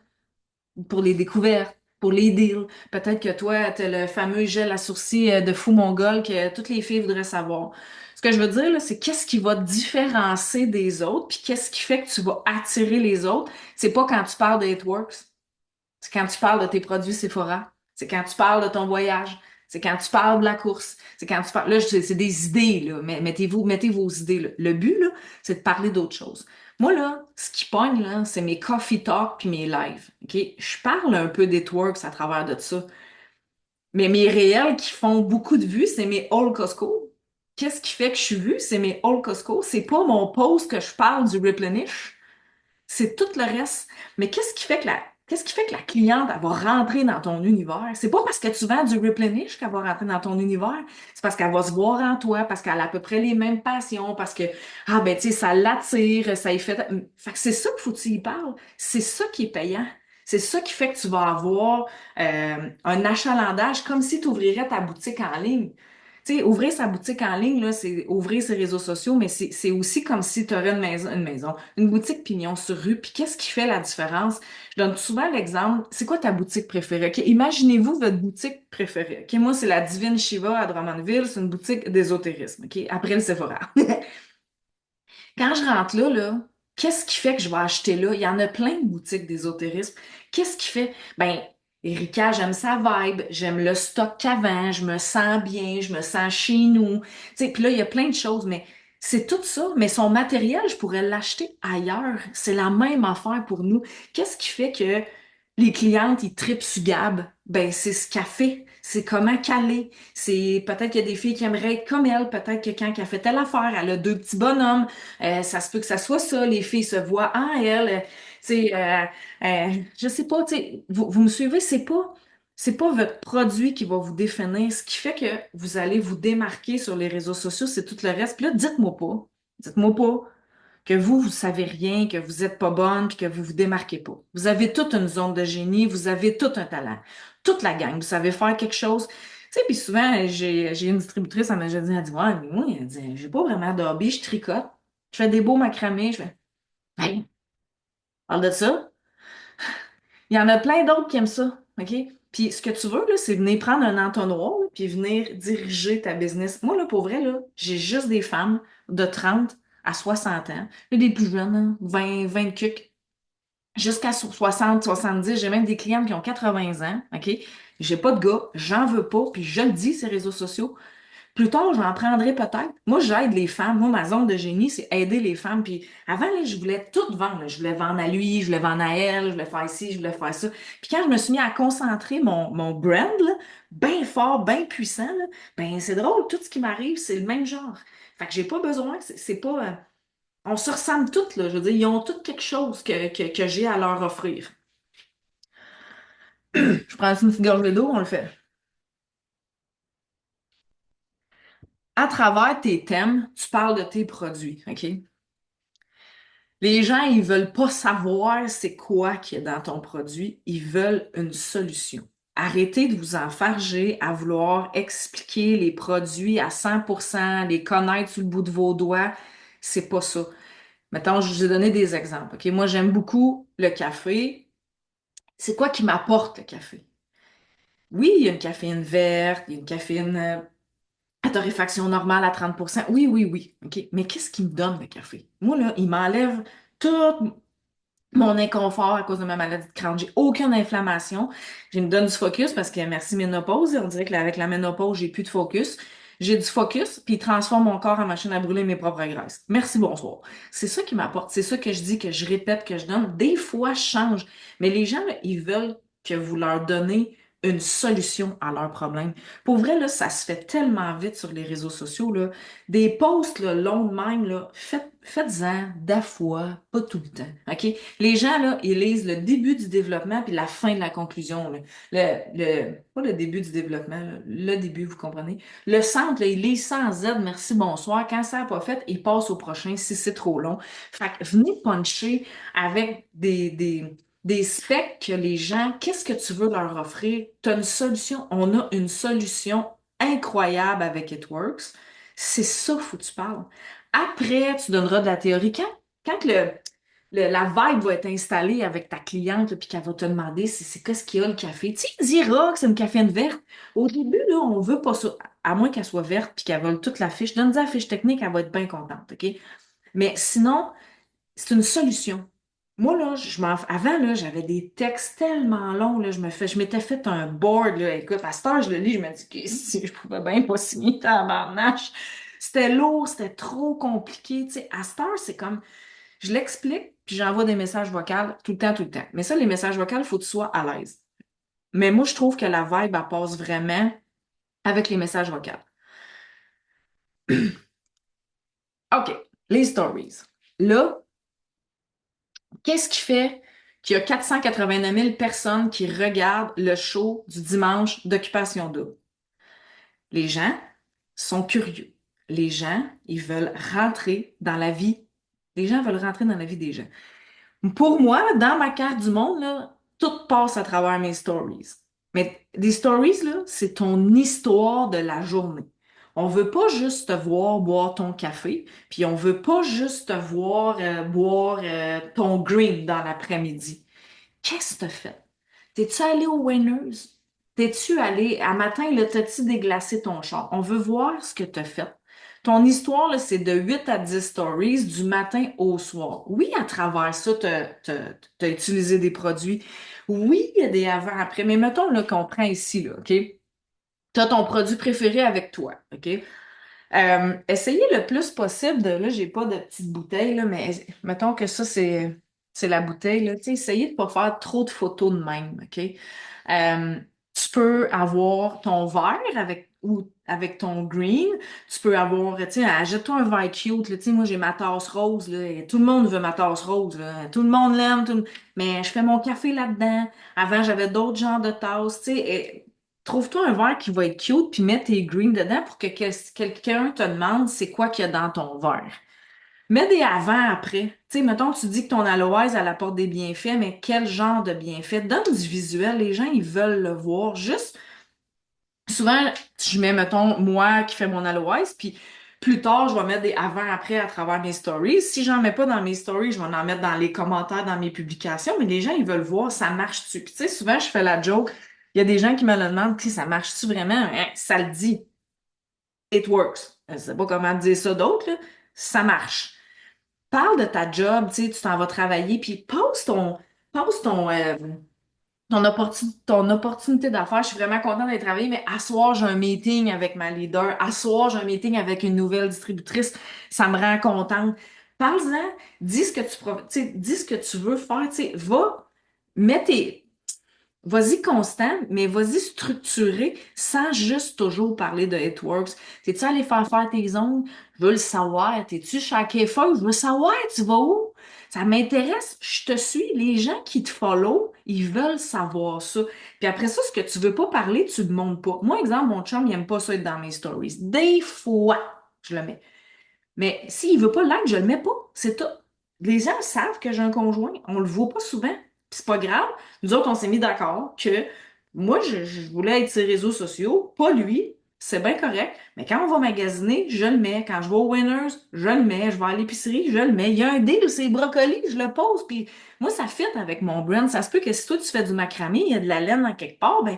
pour les découvertes, pour les deals. Peut-être que toi, tu as le fameux gel à sourcils de fou mongol que toutes les filles voudraient savoir. Ce que je veux dire, là, c'est qu'est-ce qui va te différencier des autres, puis qu'est-ce qui fait que tu vas attirer les autres. C'est pas quand tu parles de It Works, c'est quand tu parles de tes produits Sephora, c'est quand tu parles de ton voyage, c'est quand tu parles de la course, c'est quand tu parles. Là, c'est des idées, là, mais mettez vos idées, là. Le but, là, c'est de parler d'autre chose. Moi, là, ce qui pogne, là, c'est mes coffee talk puis mes lives. OK? Je parle un peu des twerks à travers de ça. Mais mes réels qui font beaucoup de vues, c'est mes All Costco. Qu'est-ce qui fait que je suis vue? C'est mes All Costco. C'est pas mon post que je parle du replenish. C'est tout le reste. Mais qu'est-ce qui fait que la cliente, elle va rentrer dans ton univers? C'est pas parce que tu vends du replenish qu'elle va rentrer dans ton univers. C'est parce qu'elle va se voir en toi, parce qu'elle a à peu près les mêmes passions, parce que, ah ben, tu sais, ça l'attire, ça y fait. Fait que c'est ça qu'il faut que tu y parles. C'est ça qui est payant. C'est ça qui fait que tu vas avoir un achalandage comme si tu ouvrirais ta boutique en ligne. Tu sais, ouvrir sa boutique en ligne, là, c'est ouvrir ses réseaux sociaux, mais c'est aussi comme si tu aurais une maison, une boutique pignon sur rue. Puis qu'est-ce qui fait la différence? Je donne souvent l'exemple, c'est quoi ta boutique préférée? OK, imaginez-vous votre boutique préférée. OK, moi, c'est la Divine Shiva à Drummondville, c'est une boutique d'ésotérisme, OK, après le Sephora. Quand je rentre là, qu'est-ce qui fait que je vais acheter là? Il y en a plein de boutiques d'ésotérisme. Qu'est-ce qui fait? Ben, Erika, j'aime sa vibe, j'aime le stock qu'avant, je me sens bien, je me sens chez nous. Tu sais, puis là, il y a plein de choses, mais c'est tout ça. Mais son matériel, je pourrais l'acheter ailleurs. C'est la même affaire pour nous. Qu'est-ce qui fait que les clientes, ils tripent sur Gab? Ben, c'est ce qu'elle fait. C'est comment caler. C'est peut-être qu'il y a des filles qui aimeraient être comme elle. Peut-être que quand elle fait telle affaire, elle a deux petits bonhommes. Ça se peut que ça soit ça. Les filles se voient en elle. Tu sais, je sais pas. Tu sais, vous me suivez? C'est pas votre produit qui va vous définir. Ce qui fait que vous allez vous démarquer sur les réseaux sociaux, c'est tout le reste. Puis là, dites-moi pas. Dites-moi pas que vous savez rien, que vous êtes pas bonne, puis que vous vous démarquez pas. Vous avez toute une zone de génie, vous avez tout un talent. Toute la gang, vous savez faire quelque chose. Tu sais, puis souvent, j'ai une distributrice, elle m'a déjà dit, elle dit, ouais, mais moi, elle dit, j'ai pas vraiment de hobby, je tricote, je fais des beaux macramés, je fais, hey, parle de ça. Il y en a plein d'autres qui aiment ça, OK? Puis ce que tu veux, là, c'est venir prendre un entonnoir, là, puis venir diriger ta business. Moi, là, pour vrai, là, j'ai juste des femmes de 30 à 60 ans. Il y a des plus jeunes, hein, 20 cucs, jusqu'à 60, 70. J'ai même des clientes qui ont 80 ans, OK? J'ai pas de gars, j'en veux pas, puis je le dis, ces réseaux sociaux. Plus tard, j'en prendrai peut-être. Moi, j'aide les femmes. Moi, ma zone de génie, c'est aider les femmes. Puis avant, là, je voulais tout vendre, là. Je voulais vendre à lui, je voulais vendre à elle, je voulais faire ci, je voulais faire ça. Puis quand je me suis mis à concentrer mon brand, là, bien fort, bien puissant, là, ben c'est drôle, tout ce qui m'arrive, c'est le même genre. Fait que j'ai pas besoin, c'est pas... on se ressemble toutes, là. Je veux dire, ils ont toutes quelque chose que j'ai à leur offrir. Je prends une petite gorgée d'eau, on le fait. À travers tes thèmes, tu parles de tes produits, OK? Les gens, ils veulent pas savoir c'est quoi qu'il y a dans ton produit, ils veulent une solution. Arrêtez de vous enfarger à vouloir expliquer les produits à 100%, les connaître sur le bout de vos doigts. C'est pas ça. Mettons, je vous ai donné des exemples. OK? Moi, j'aime beaucoup le café. C'est quoi qui m'apporte le café? Oui, il y a une caféine verte, il y a une caféine à torréfaction normale à 30%. Oui, oui, oui. OK? Mais qu'est-ce qui me donne le café? Moi, là, il m'enlève tout mon inconfort à cause de ma maladie de Crohn. J'ai aucune inflammation. Je me donne du focus parce que merci ménopause, on dirait qu'avec la ménopause, j'ai plus de focus. J'ai du focus, puis il transforme mon corps en machine à brûler mes propres graisses. Merci, bonsoir. C'est ça qui m'apporte. C'est ça que je dis, que je répète, que je donne. Des fois, je change. Mais les gens, là, ils veulent que vous leur donnez une solution à leurs problèmes. Pour vrai, là, ça se fait tellement vite sur les réseaux sociaux, là. Des posts, là, longs de même, là, faites-en d'à fois, pas tout le temps. OK? Les gens, là, ils lisent le début du développement puis la fin de la conclusion, là. Pas le début du développement, là, le début, vous comprenez? Le centre, là, ils lisent sans Z, merci, bonsoir. Quand ça n'a pas fait, ils passent au prochain si c'est trop long. Fait que venez puncher avec des specs que les gens, qu'est-ce que tu veux leur offrir? Tu as une solution. On a une solution incroyable avec It Works. C'est ça, faut que tu parles. Après, tu donneras de la théorie. Quand la vibe va être installée avec ta cliente, là, puis qu'elle va te demander c'est qu'est-ce qu'il y a le café. Tu diras que c'est une caféine verte. Au début, là, on veut pas ça. À moins qu'elle soit verte puis qu'elle vole toute la fiche. Donne-lui la fiche technique, elle va être bien contente, OK? Mais sinon, c'est une solution. Moi, là, avant, là, j'avais des textes tellement longs, là, je m'étais fait un board, là. Écoute, à cette heure, je le lis, je me dis que si je pouvais bien pas signer tabarnache. C'était lourd, c'était trop compliqué, tu sais. À cette heure, c'est comme, je l'explique, puis j'envoie des messages vocaux tout le temps, tout le temps. Mais ça, les messages vocaux, il faut que tu sois à l'aise. Mais moi, je trouve que la vibe, elle passe vraiment avec les messages vocaux. OK, les stories. Là, qu'est-ce qui fait qu'il y a 489 000 personnes qui regardent le show du dimanche d'Occupation Double? Les gens sont curieux. Les gens, ils veulent rentrer dans la vie. Les gens veulent rentrer dans la vie des gens. Pour moi, dans ma carte du monde, là, tout passe à travers mes stories. Mais des stories, là, c'est ton histoire de la journée. On veut pas juste te voir boire ton café, puis on veut pas juste te voir boire ton green dans l'après-midi. Qu'est-ce que t'as fait? T'es-tu allé au Winners? T'es-tu allé, à matin, là, t'as-tu déglacé ton char? On veut voir ce que t'as fait. Ton histoire, là, c'est de 8 à 10 stories du matin au soir. Oui, à travers ça, t'as utilisé des produits. Oui, il y a des avant-après. Mais mettons, là, qu'on prend ici, là, OK? T'as ton produit préféré avec toi, OK? Essayez le plus possible de, là, j'ai pas de petite bouteille, là, mais mettons que ça, c'est la bouteille, là. Tu sais, essayez de pas faire trop de photos de même, OK? Tu peux avoir ton vert ou avec ton green. Tu peux avoir, tu sais, achète-toi un verre cute, là. Tu sais, moi, j'ai ma tasse rose, là. Et tout le monde veut ma tasse rose, là. Tout le monde l'aime, mais je fais mon café là-dedans. Avant, j'avais d'autres genres de tasses, tu sais. Trouve-toi un verre qui va être cute, puis mets tes greens dedans pour que quelqu'un te demande c'est quoi qu'il y a dans ton verre. Mets des avant-après. Tu sais, mettons, tu dis que ton aloès, elle apporte des bienfaits, mais quel genre de bienfaits? Donne du visuel. Les gens, ils veulent le voir. Juste Souvent, je mets, mettons, moi qui fais mon Aloïs, puis plus tard, je vais mettre des avant-après à travers mes stories. Si j'en mets pas dans mes stories, je vais en mettre dans les commentaires, dans mes publications, mais les gens, ils veulent voir, ça marche-tu? Puis tu sais, souvent, je fais la joke, il y a des gens qui me le demandent, tu sais, ça marche-tu vraiment? Hein, ça le dit. It works. Je sais pas comment dire ça d'autre, là. Ça marche. Parle de ta job, tu sais, tu t'en vas travailler, puis pose ton opportunité d'affaires. Je suis vraiment contente d'être travaillée, mais à soir, j'ai un meeting avec ma leader. À soir, j'ai un meeting avec une nouvelle distributrice. Ça me rend contente. Parle-en, dis ce que tu sais, dis ce que tu veux faire, tu sais, mets tes, vas-y constant, mais vas-y structuré sans juste toujours parler de Hitworks. T'es-tu allé faire tes ongles? Je veux le savoir. T'es-tu chaque effort? Je veux savoir, tu vas où? Ça m'intéresse, je te suis. Les gens qui te follow, ils veulent savoir ça. Puis après ça, ce que tu veux pas parler, tu le montres pas. Moi, exemple, mon chum, il aime pas ça être dans mes stories. Des fois, je le mets. Mais s'il veut pas le like, je le mets pas. C'est tout. Les gens savent que j'ai un conjoint. On le voit pas souvent. Puis c'est pas grave. Nous autres, on s'est mis d'accord que moi, je voulais être sur les réseaux sociaux, pas lui. C'est bien correct. Mais quand on va magasiner, je le mets. Quand je vais au Winners, je le mets. Je vais à l'épicerie, je le mets. Il y a un deal, c'est brocoli, je le pose. Puis moi, ça fit avec mon brand. Ça se peut que si toi, tu fais du macramé, il y a de la laine en quelque part, ben,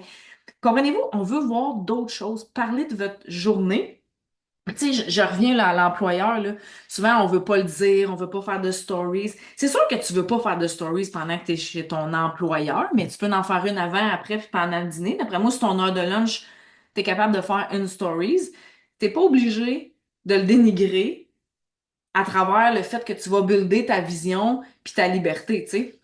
comprenez-vous, on veut voir d'autres choses. Parler de votre journée. Tu sais, je reviens là, à l'employeur, là. Souvent, on veut pas le dire, on veut pas faire de stories. C'est sûr que tu veux pas faire de stories pendant que tu es chez ton employeur, mais tu peux en faire une avant, après, puis pendant le dîner. D'après moi, si ton heure de lunch, tu es capable de faire une stories, t'es pas obligé de le dénigrer à travers le fait que tu vas builder ta vision puis ta liberté, tu sais.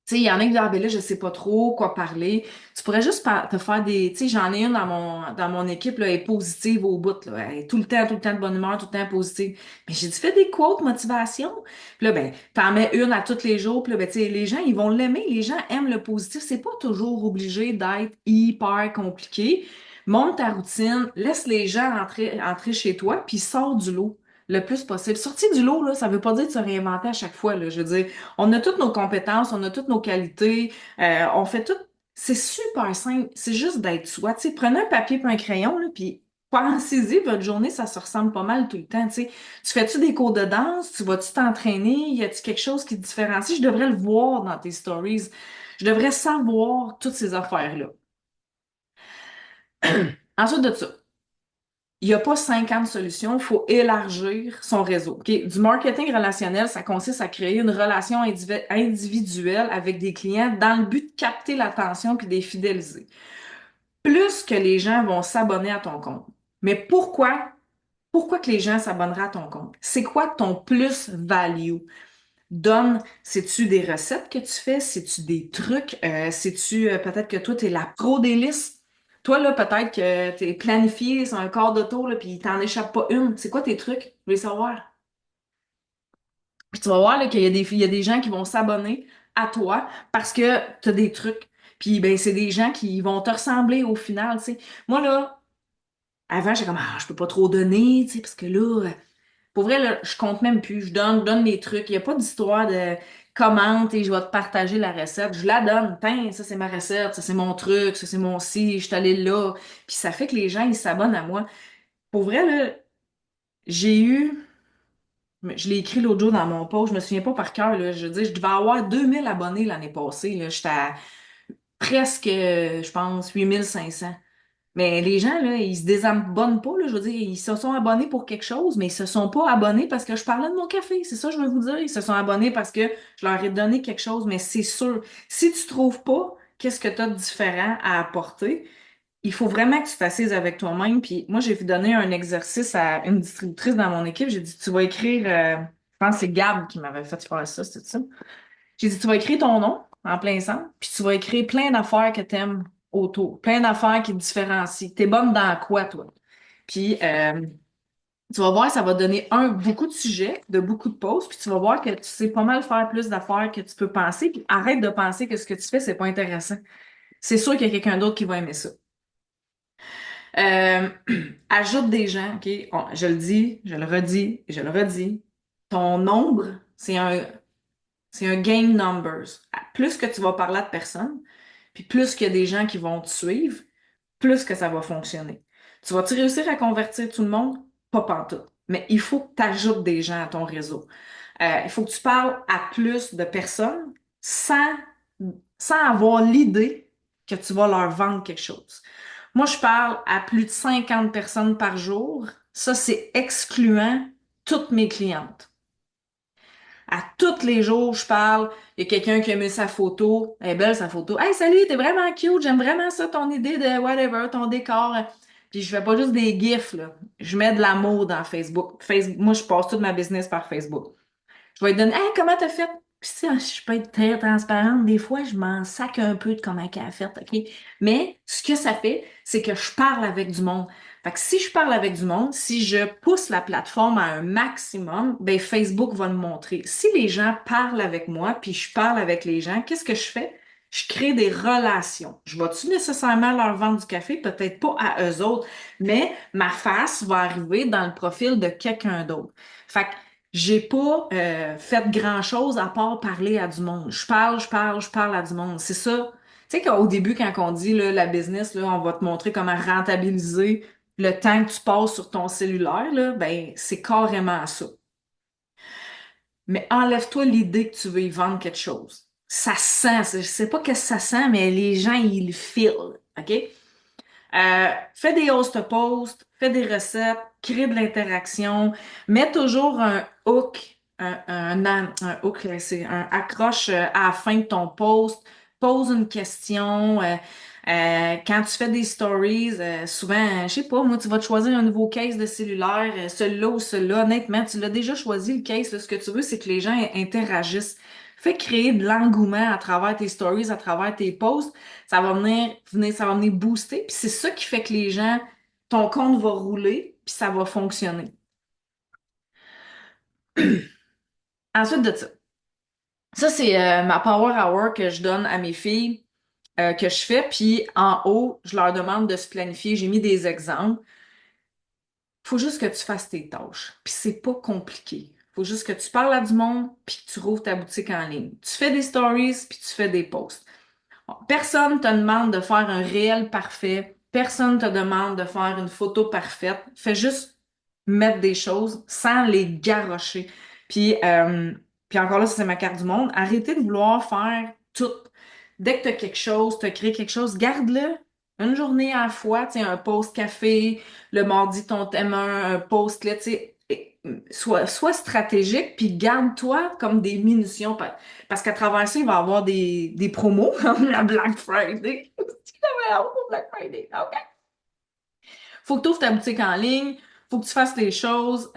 Tu sais, il y en a qui disent, ah, ben là, je sais pas trop quoi parler. Tu pourrais juste te faire des, tu sais, j'en ai une dans mon équipe, là, elle est positive au bout, là. Elle est tout le temps de bonne humeur, tout le temps positive. Mais j'ai dit, fais des quotes motivation. Puis là, ben, t'en mets une à tous les jours. Puis là, ben, tu sais, les gens, ils vont l'aimer. Les gens aiment le positif. C'est pas toujours obligé d'être hyper compliqué. Monte ta routine, laisse les gens entrer chez toi, puis sors du lot le plus possible. Sortir du lot, là, ça veut pas dire de se réinventer à chaque fois, là. Je veux dire, on a toutes nos compétences, on a toutes nos qualités, on fait tout. C'est super simple, c'est juste d'être soi. Tu sais, prenez un papier et un crayon, là, puis pensez-y, votre journée, ça se ressemble pas mal tout le temps. Tu sais, tu fais-tu des cours de danse? Tu vas-tu t'entraîner? Y a-tu quelque chose qui te différencie? Je devrais le voir dans tes stories. Je devrais savoir toutes ces affaires-là. Ensuite de ça, il n'y a pas 50 solutions, il faut élargir son réseau. OK? Du marketing relationnel, ça consiste à créer une relation individuelle avec des clients dans le but de capter l'attention puis de les fidéliser. Plus que les gens vont s'abonner à ton compte. Mais pourquoi que les gens s'abonneraient à ton compte? C'est quoi ton plus value? Donne, c'est-tu des recettes que tu fais? C'est-tu des trucs? C'est-tu peut-être que toi, tu es la pro des listes? Toi, là, peut-être que tu es planifié sur un quart de tour, là, puis il t'en échappe pas une. C'est quoi tes trucs? Je veux savoir. Puis tu vas voir là, qu'il y a il y a des gens qui vont s'abonner à toi parce que tu as des trucs. Puis ben, c'est des gens qui vont te ressembler au final, tu sais. Moi, là, avant, j'étais comme, ah, je peux pas trop donner, tu sais, parce que là, pour vrai, là, je compte même plus. Je donne mes trucs. Il n'y a pas d'histoire de commente et je vais te partager la recette. Je la donne. Tiens, ça c'est ma recette, ça c'est mon truc, ça c'est mon ci, je suis allée là. Puis ça fait que les gens, ils s'abonnent à moi. Pour vrai, là, j'ai eu, je l'ai écrit l'autre jour dans mon post, je me souviens pas par cœur, là. Je veux dire, je devais avoir 2000 abonnés l'année passée, là. J'étais à presque, je pense, 8500. Mais les gens, là, ils se désabonnent pas, là. Je veux dire, ils se sont abonnés pour quelque chose, mais ils se sont pas abonnés parce que je parlais de mon café. C'est ça, que je veux vous dire. Ils se sont abonnés parce que je leur ai donné quelque chose, mais c'est sûr. Si tu trouves pas qu'est-ce que tu as de différent à apporter, il faut vraiment que tu t'assises avec toi-même. Puis moi, j'ai donné un exercice à une distributrice dans mon équipe. J'ai dit, tu vas écrire, je pense que c'est Gab qui m'avait fait faire ça, c'était ça. J'ai dit, tu vas écrire ton nom en plein sang, puis tu vas écrire plein d'affaires que t'aimes autour, plein d'affaires qui te différencient. T'es bonne dans quoi, toi? Puis tu vas voir, ça va donner beaucoup de sujets, de beaucoup de pauses, puis tu vas voir que tu sais pas mal faire plus d'affaires que tu peux penser, puis arrête de penser que ce que tu fais, c'est pas intéressant. C'est sûr qu'il y a quelqu'un d'autre qui va aimer ça. Euh, ajoute des gens, OK? Je le dis, je le redis, je le redis. Ton nombre, c'est un game numbers. Plus que tu vas parler à de personnes, puis plus qu'il y a des gens qui vont te suivre, plus que ça va fonctionner. Tu vas-tu réussir à convertir tout le monde? Pas pantoute. Mais il faut que tu ajoutes des gens à ton réseau. Il faut que tu parles à plus de personnes sans, sans avoir l'idée que tu vas leur vendre quelque chose. Moi, je parle à plus de 50 personnes par jour. Ça, c'est excluant toutes mes clientes. À tous les jours, je parle. Il y a quelqu'un qui a mis sa photo. Elle est belle, sa photo. Hey, salut, t'es vraiment cute. J'aime vraiment ça, ton idée de whatever, ton décor. Puis je fais pas juste des gifs, là. Je mets de l'amour dans Facebook. Facebook. Moi, je passe toute ma business par Facebook. Je vais lui donner, hey, comment t'as fait? Puis si je peux être très transparente, des fois, je m'en sac un peu de comment qu'elle a fait, OK? Mais ce que ça fait, c'est que je parle avec du monde. Fait que si je parle avec du monde, si je pousse la plateforme à un maximum, ben Facebook va me montrer. Si les gens parlent avec moi, puis je parle avec les gens, qu'est-ce que je fais? Je crée des relations. Je vais-tu nécessairement leur vendre du café? Peut-être pas à eux autres, mais ma face va arriver dans le profil de quelqu'un d'autre. Fait que j'ai pas fait grand-chose à part parler à du monde. Je parle à du monde. C'est ça. Tu sais qu'au début, quand on dit là, la business, là, on va te montrer comment rentabiliser le temps que tu passes sur ton cellulaire, là, ben c'est carrément ça. Mais enlève-toi l'idée que tu veux y vendre quelque chose. Ça sent, je sais pas qu'est-ce que ça sent, mais les gens, ils le filent, OK? Fais des host posts, fais des recettes, crée de l'interaction, mets toujours un hook, un hook, c'est un accroche à la fin de ton post, pose une question. Quand tu fais des stories, souvent, je sais pas, moi, tu vas te choisir un nouveau case de cellulaire, celui-là ou celui-là. Honnêtement, tu l'as déjà choisi le case. Là. Ce que tu veux, c'est que les gens interagissent. Fais créer de l'engouement à travers tes stories, à travers tes posts. Ça va venir booster. Puis c'est ça qui fait que les gens, ton compte va rouler, puis ça va fonctionner. Ensuite de ça, ça c'est ma power hour que je donne à mes filles, que je fais. Puis en haut, je leur demande de se planifier. J'ai mis des exemples. Faut juste que tu fasses tes tâches. Puis c'est pas compliqué. Faut juste que tu parles à du monde, puis que tu rouvres ta boutique en ligne. Tu fais des stories, puis tu fais des posts. Bon, personne te demande de faire un réel parfait. Personne te demande de faire une photo parfaite. Fais juste mettre des choses sans les garrocher. Puis, puis encore là, ça, c'est ma carte du monde. Arrêtez de vouloir faire tout. Dès que tu as quelque chose, tu as créé quelque chose, garde-le une journée à la fois. Tu sais, un post café, le mardi, ton thème, un post là, tu sais. Sois stratégique, puis garde-toi comme des munitions. Parce qu'à travers ça, il va y avoir des promos comme la Black Friday. Tu l'avais hâte pour Black Friday. OK. Faut que tu ouvres ta boutique en ligne, faut que tu fasses les choses.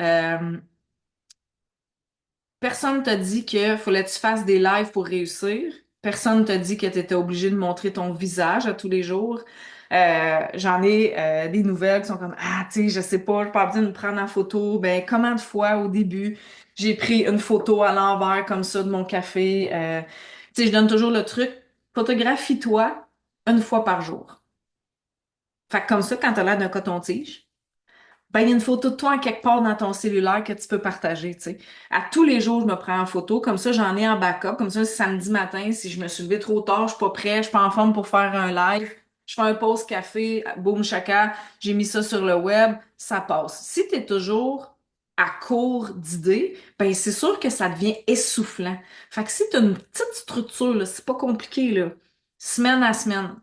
Personne t'a dit que fallait que tu fasses des lives pour réussir. Personne t'a dit que tu étais obligé de montrer ton visage à tous les jours. J'en ai des nouvelles qui sont comme ah, tu sais, je sais pas, je pas besoin de me prendre en photo. Ben, combien de fois au début, j'ai pris une photo à l'envers comme ça de mon café. Tu sais, je donne toujours le truc, photographie-toi une fois par jour. Fait que comme ça, quand t'as l'air d'un coton-tige, ben, il y a une photo de toi en quelque part dans ton cellulaire que tu peux partager, tu sais. À tous les jours, je me prends en photo. Comme ça, j'en ai en backup. Comme ça, samedi matin, si je me suis levée trop tard, je suis pas prêt, je suis pas en forme pour faire un live, je fais un pause café, boum, chacun, j'ai mis ça sur le web, ça passe. Si tu es toujours à court d'idées, ben c'est sûr que ça devient essoufflant. Fait que si tu as une petite structure, là, c'est pas compliqué, là, semaine à semaine,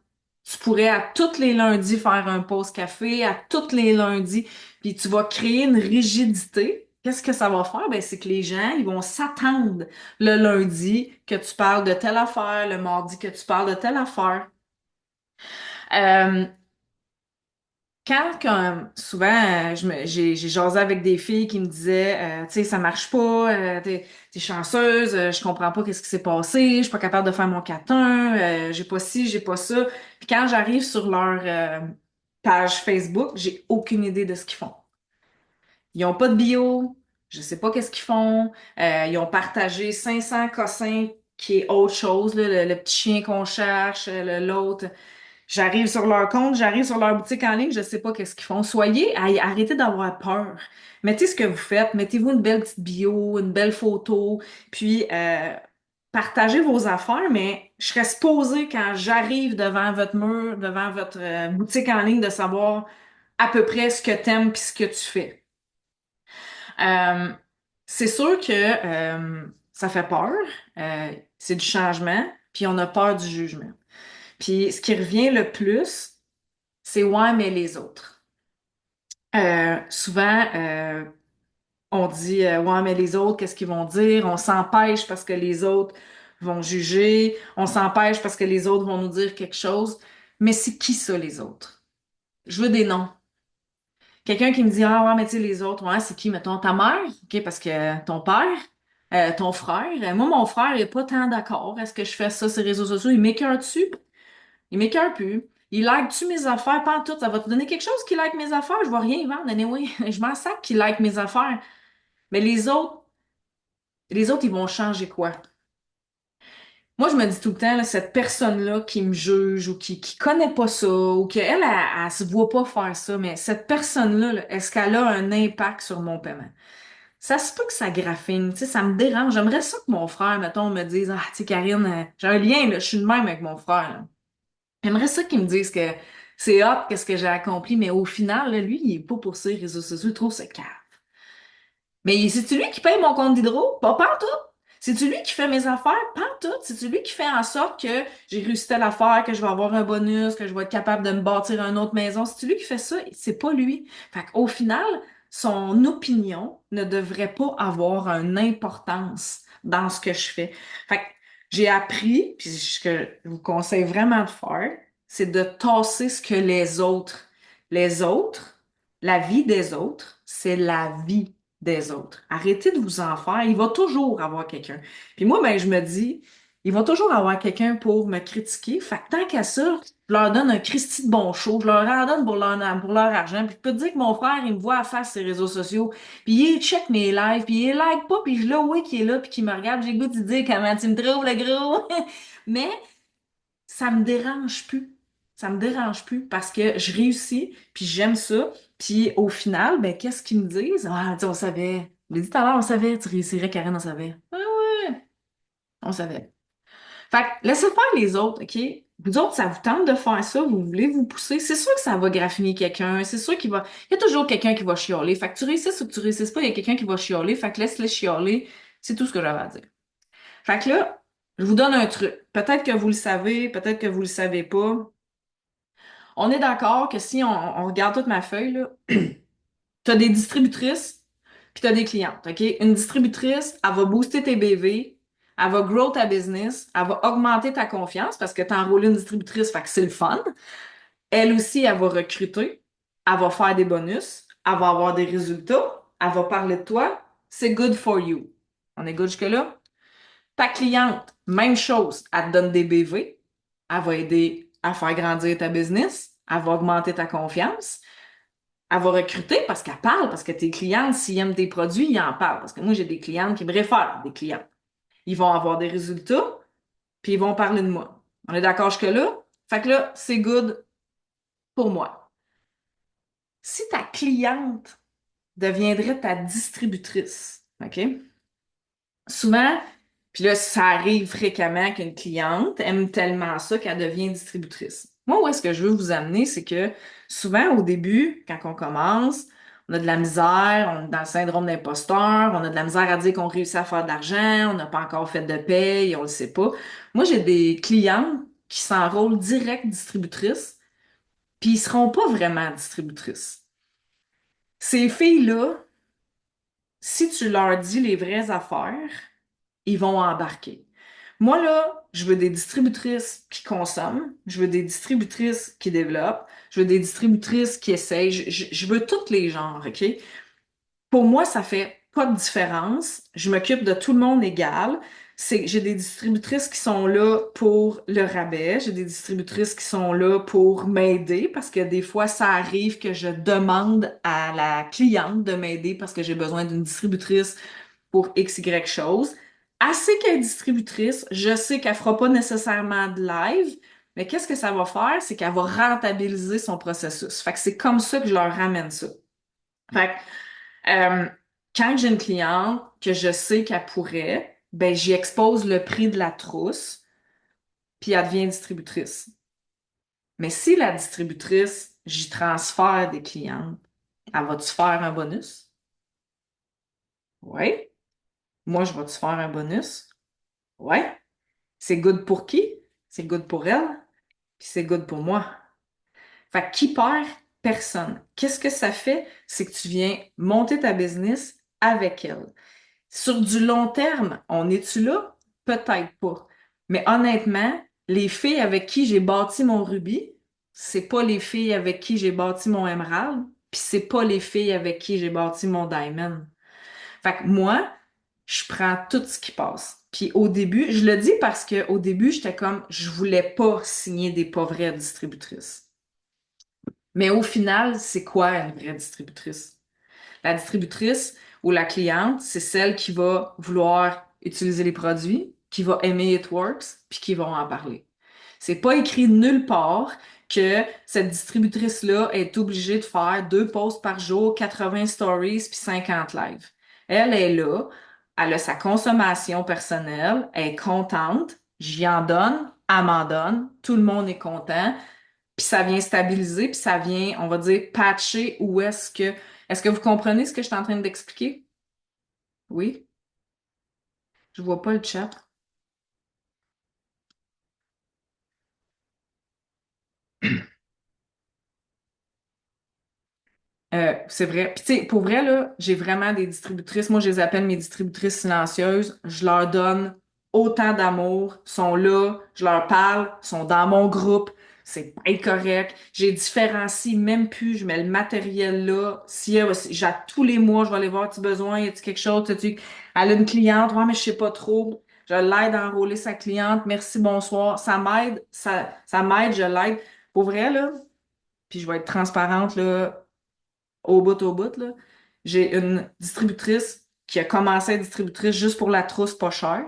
tu pourrais à tous les lundis faire un pause café, à tous les lundis puis tu vas créer une rigidité. Qu'est-ce que ça va faire? Ben, c'est que les gens, ils vont s'attendre le lundi que tu parles de telle affaire, le mardi que tu parles de telle affaire. Euh, souvent, j'ai jasé avec des filles qui me disaient, tu sais, ça marche pas, t'es chanceuse, je comprends pas qu'est-ce qui s'est passé, je suis pas capable de faire mon catin, j'ai pas ci, j'ai pas ça. Puis quand j'arrive sur leur page Facebook, j'ai aucune idée de ce qu'ils font. Ils ont pas de bio, je sais pas qu'est-ce qu'ils font. Ils ont partagé 500 cossins qui est autre chose, là, le petit chien qu'on cherche, l'autre. J'arrive sur leur compte, j'arrive sur leur boutique en ligne, je sais pas qu'est-ce qu'ils font. Arrêtez d'avoir peur. Mettez ce que vous faites, mettez-vous une belle petite bio, une belle photo, puis partagez vos affaires, mais je serais supposée quand j'arrive devant votre mur, devant votre boutique en ligne, de savoir à peu près ce que t'aimes puis ce que tu fais. Euh, c'est sûr que ça fait peur, c'est du changement, puis on a peur du jugement. Puis ce qui revient le plus, c'est ouais, mais les autres. Souvent, on dit ouais, mais les autres, qu'est-ce qu'ils vont dire? On s'empêche parce que les autres vont juger, on s'empêche parce que les autres vont nous dire quelque chose. Mais c'est qui ça, les autres? Je veux des noms. Quelqu'un qui me dit, ah ouais, mais tu sais, les autres, ouais, c'est qui, mettons, ta mère? OK, parce que ton père, ton frère, moi, mon frère est pas tant d'accord. Est-ce que je fais ça sur les réseaux sociaux? Il m'écoeure dessus. Il m'écoeure plus. Il like-tu mes affaires? Pas en tout. Ça va te donner quelque chose qui like mes affaires? Je vais rien y vendre, anyway. Je m'en sac qu'il like mes affaires. Mais les autres, ils vont changer quoi? Moi, je me dis tout le temps, là, cette personne-là qui me juge ou qui connaît pas ça ou qu'elle, elle se voit pas faire ça, mais cette personne-là, là, est-ce qu'elle a un impact sur mon paiement? Ça se peut que ça graffine, tu sais, ça me dérange. J'aimerais ça que mon frère, mettons, me dise, ah, tu sais, Karine, j'ai un lien, là, je suis de même avec mon frère, là. J'aimerais ça qu'il me dise que c'est hot, qu'est-ce que j'ai accompli, mais au final, là, lui, il est pas pour ça, les réseaux sociaux, il trouve ça calme. Mais c'est-tu lui qui paye mon compte d'hydro? Pas pantoute. C'est-tu lui qui fait mes affaires? Pantoute. C'est-tu lui qui fait en sorte que j'ai réussi telle affaire, que je vais avoir un bonus, que je vais être capable de me bâtir une autre maison? C'est-tu lui qui fait ça? C'est pas lui. Fait qu'au final, son opinion ne devrait pas avoir une importance dans ce que je fais. Fait que j'ai appris, puis ce que je vous conseille vraiment de faire, c'est de tasser ce que les autres, la vie des autres, c'est la vie des autres. Arrêtez de vous en faire. Il va toujours avoir quelqu'un. Puis moi, ben, je me dis, il va toujours avoir quelqu'un pour me critiquer. Fait que tant qu'à ça, je leur donne un Christy de bon show. Je leur en donne pour leur argent. Puis je peux te dire que mon frère, il me voit à face sur les réseaux sociaux. Puis il check mes lives. Puis il like pas. Puis je le vois qui est là. Puis qui me regarde. J'ai le goût de dire comment tu me trouves, le gros. Mais ça me dérange plus. Ça me dérange plus parce que je réussis, puis j'aime ça. Puis au final, ben qu'est-ce qu'ils me disent? Ah, tu sais, on savait. Je l'ai dit tout à l'heure, on savait, tu réussirais, Karen, on savait. Ouais, ouais, on savait. Fait que laissez faire les autres, OK? Vous autres, ça vous tente de faire ça, vous voulez vous pousser. C'est sûr que ça va graffiner quelqu'un. C'est sûr qu'il va. Il y a toujours quelqu'un qui va chialer. Fait que tu réussisses ou que tu réussisses pas, il y a quelqu'un qui va chialer. Fait que laisse-les chialer. C'est tout ce que j'avais à dire. Fait que là, je vous donne un truc. Peut-être que vous le savez, peut-être que vous le savez pas. On est d'accord que si on regarde toute ma feuille, là, t'as des distributrices, puis t'as des clientes, OK? Une distributrice, elle va booster tes BV, elle va grow ta business, elle va augmenter ta confiance parce que t'as enrôlé une distributrice, fait que c'est le fun. Elle aussi, elle va recruter, elle va faire des bonus, elle va avoir des résultats, elle va parler de toi. C'est good for you. On est good jusque-là? Ta cliente, même chose, elle te donne des BV, elle va aider à faire grandir ta business, elle va augmenter ta confiance, elle va recruter parce qu'elle parle, parce que tes clientes, s'ils aiment tes produits, ils en parlent. Parce que moi, j'ai des clientes qui me réfèrent des clients. Ils vont avoir des résultats, puis ils vont parler de moi. On est d'accord jusque-là? Fait que là, c'est good pour moi. Si ta cliente deviendrait ta distributrice, OK? Souvent, puis là, ça arrive fréquemment qu'une cliente aime tellement ça qu'elle devient distributrice. Moi, où est-ce que je veux vous amener, c'est que souvent, au début, quand on commence, on a de la misère, on est dans le syndrome d'imposteur, on a de la misère à dire qu'on réussit à faire de l'argent, on n'a pas encore fait de paye, on le sait pas. Moi, j'ai des clients qui s'enrôlent direct distributrices, puis ils seront pas vraiment distributrices. Ces filles-là, si tu leur dis les vraies affaires, ils vont embarquer. Moi, là, je veux des distributrices qui consomment, je veux des distributrices qui développent, je veux des distributrices qui essayent, je veux tous les genres, OK? Pour moi, ça fait pas de différence. Je m'occupe de tout le monde égal. J'ai des distributrices qui sont là pour le rabais, j'ai des distributrices qui sont là pour m'aider parce que des fois, ça arrive que je demande à la cliente de m'aider parce que j'ai besoin d'une distributrice pour X, Y chose. Assez qu'elle est distributrice, je sais qu'elle fera pas nécessairement de live, mais qu'est-ce que ça va faire? C'est qu'elle va rentabiliser son processus. Fait que c'est comme ça que je leur ramène ça. Fait que, quand j'ai une cliente que je sais qu'elle pourrait, ben j'y expose le prix de la trousse, puis elle devient distributrice. Mais si la distributrice, j'y transfère des clientes, elle va-tu faire un bonus? Oui. Moi, je vais-tu faire un bonus? Ouais. C'est good pour qui? C'est good pour elle, puis c'est good pour moi. Fait que qui perd? Personne. Qu'est-ce que ça fait? C'est que tu viens monter ta business avec elle. Sur du long terme, on est-tu là? Peut-être pas. Mais honnêtement, les filles avec qui j'ai bâti mon rubis, c'est pas les filles avec qui j'ai bâti mon émeraude, puis c'est pas les filles avec qui j'ai bâti mon diamond. Fait que moi, je prends tout ce qui passe. Puis au début, je le dis parce que au début, j'étais comme, je voulais pas signer des pas vraies distributrices. Mais au final, c'est quoi une vraie distributrice? La distributrice ou la cliente, c'est celle qui va vouloir utiliser les produits, qui va aimer It Works, puis qui va en parler. C'est pas écrit nulle part que cette distributrice-là est obligée de faire 2 posts par jour, 80 stories, puis 50 lives. Elle est là, elle a sa consommation personnelle, elle est contente, j'y en donne, elle m'en donne, tout le monde est content, puis ça vient stabiliser, puis ça vient, on va dire, patcher où est-ce que... Est-ce que vous comprenez ce que je suis en train d'expliquer? Oui? Je vois pas le chat. C'est vrai. Puis tu sais, pour vrai, là, j'ai vraiment des distributrices. Moi, je les appelle mes distributrices silencieuses. Je leur donne autant d'amour. Sont là, je leur parle, sont dans mon groupe. C'est pas correct. J'ai différencie même plus. Je mets le matériel là. Si j'ai tous les mois, je vais aller voir, as-tu besoin, y a-tu quelque chose, elle a une cliente, ouais, mais je sais pas trop. Je l'aide à enrôler sa cliente. Merci, bonsoir. Ça m'aide, ça m'aide, je l'aide. Pour vrai, là, puis je vais être transparente, là, au bout, là. J'ai une distributrice qui a commencé à être distributrice juste pour la trousse pas chère.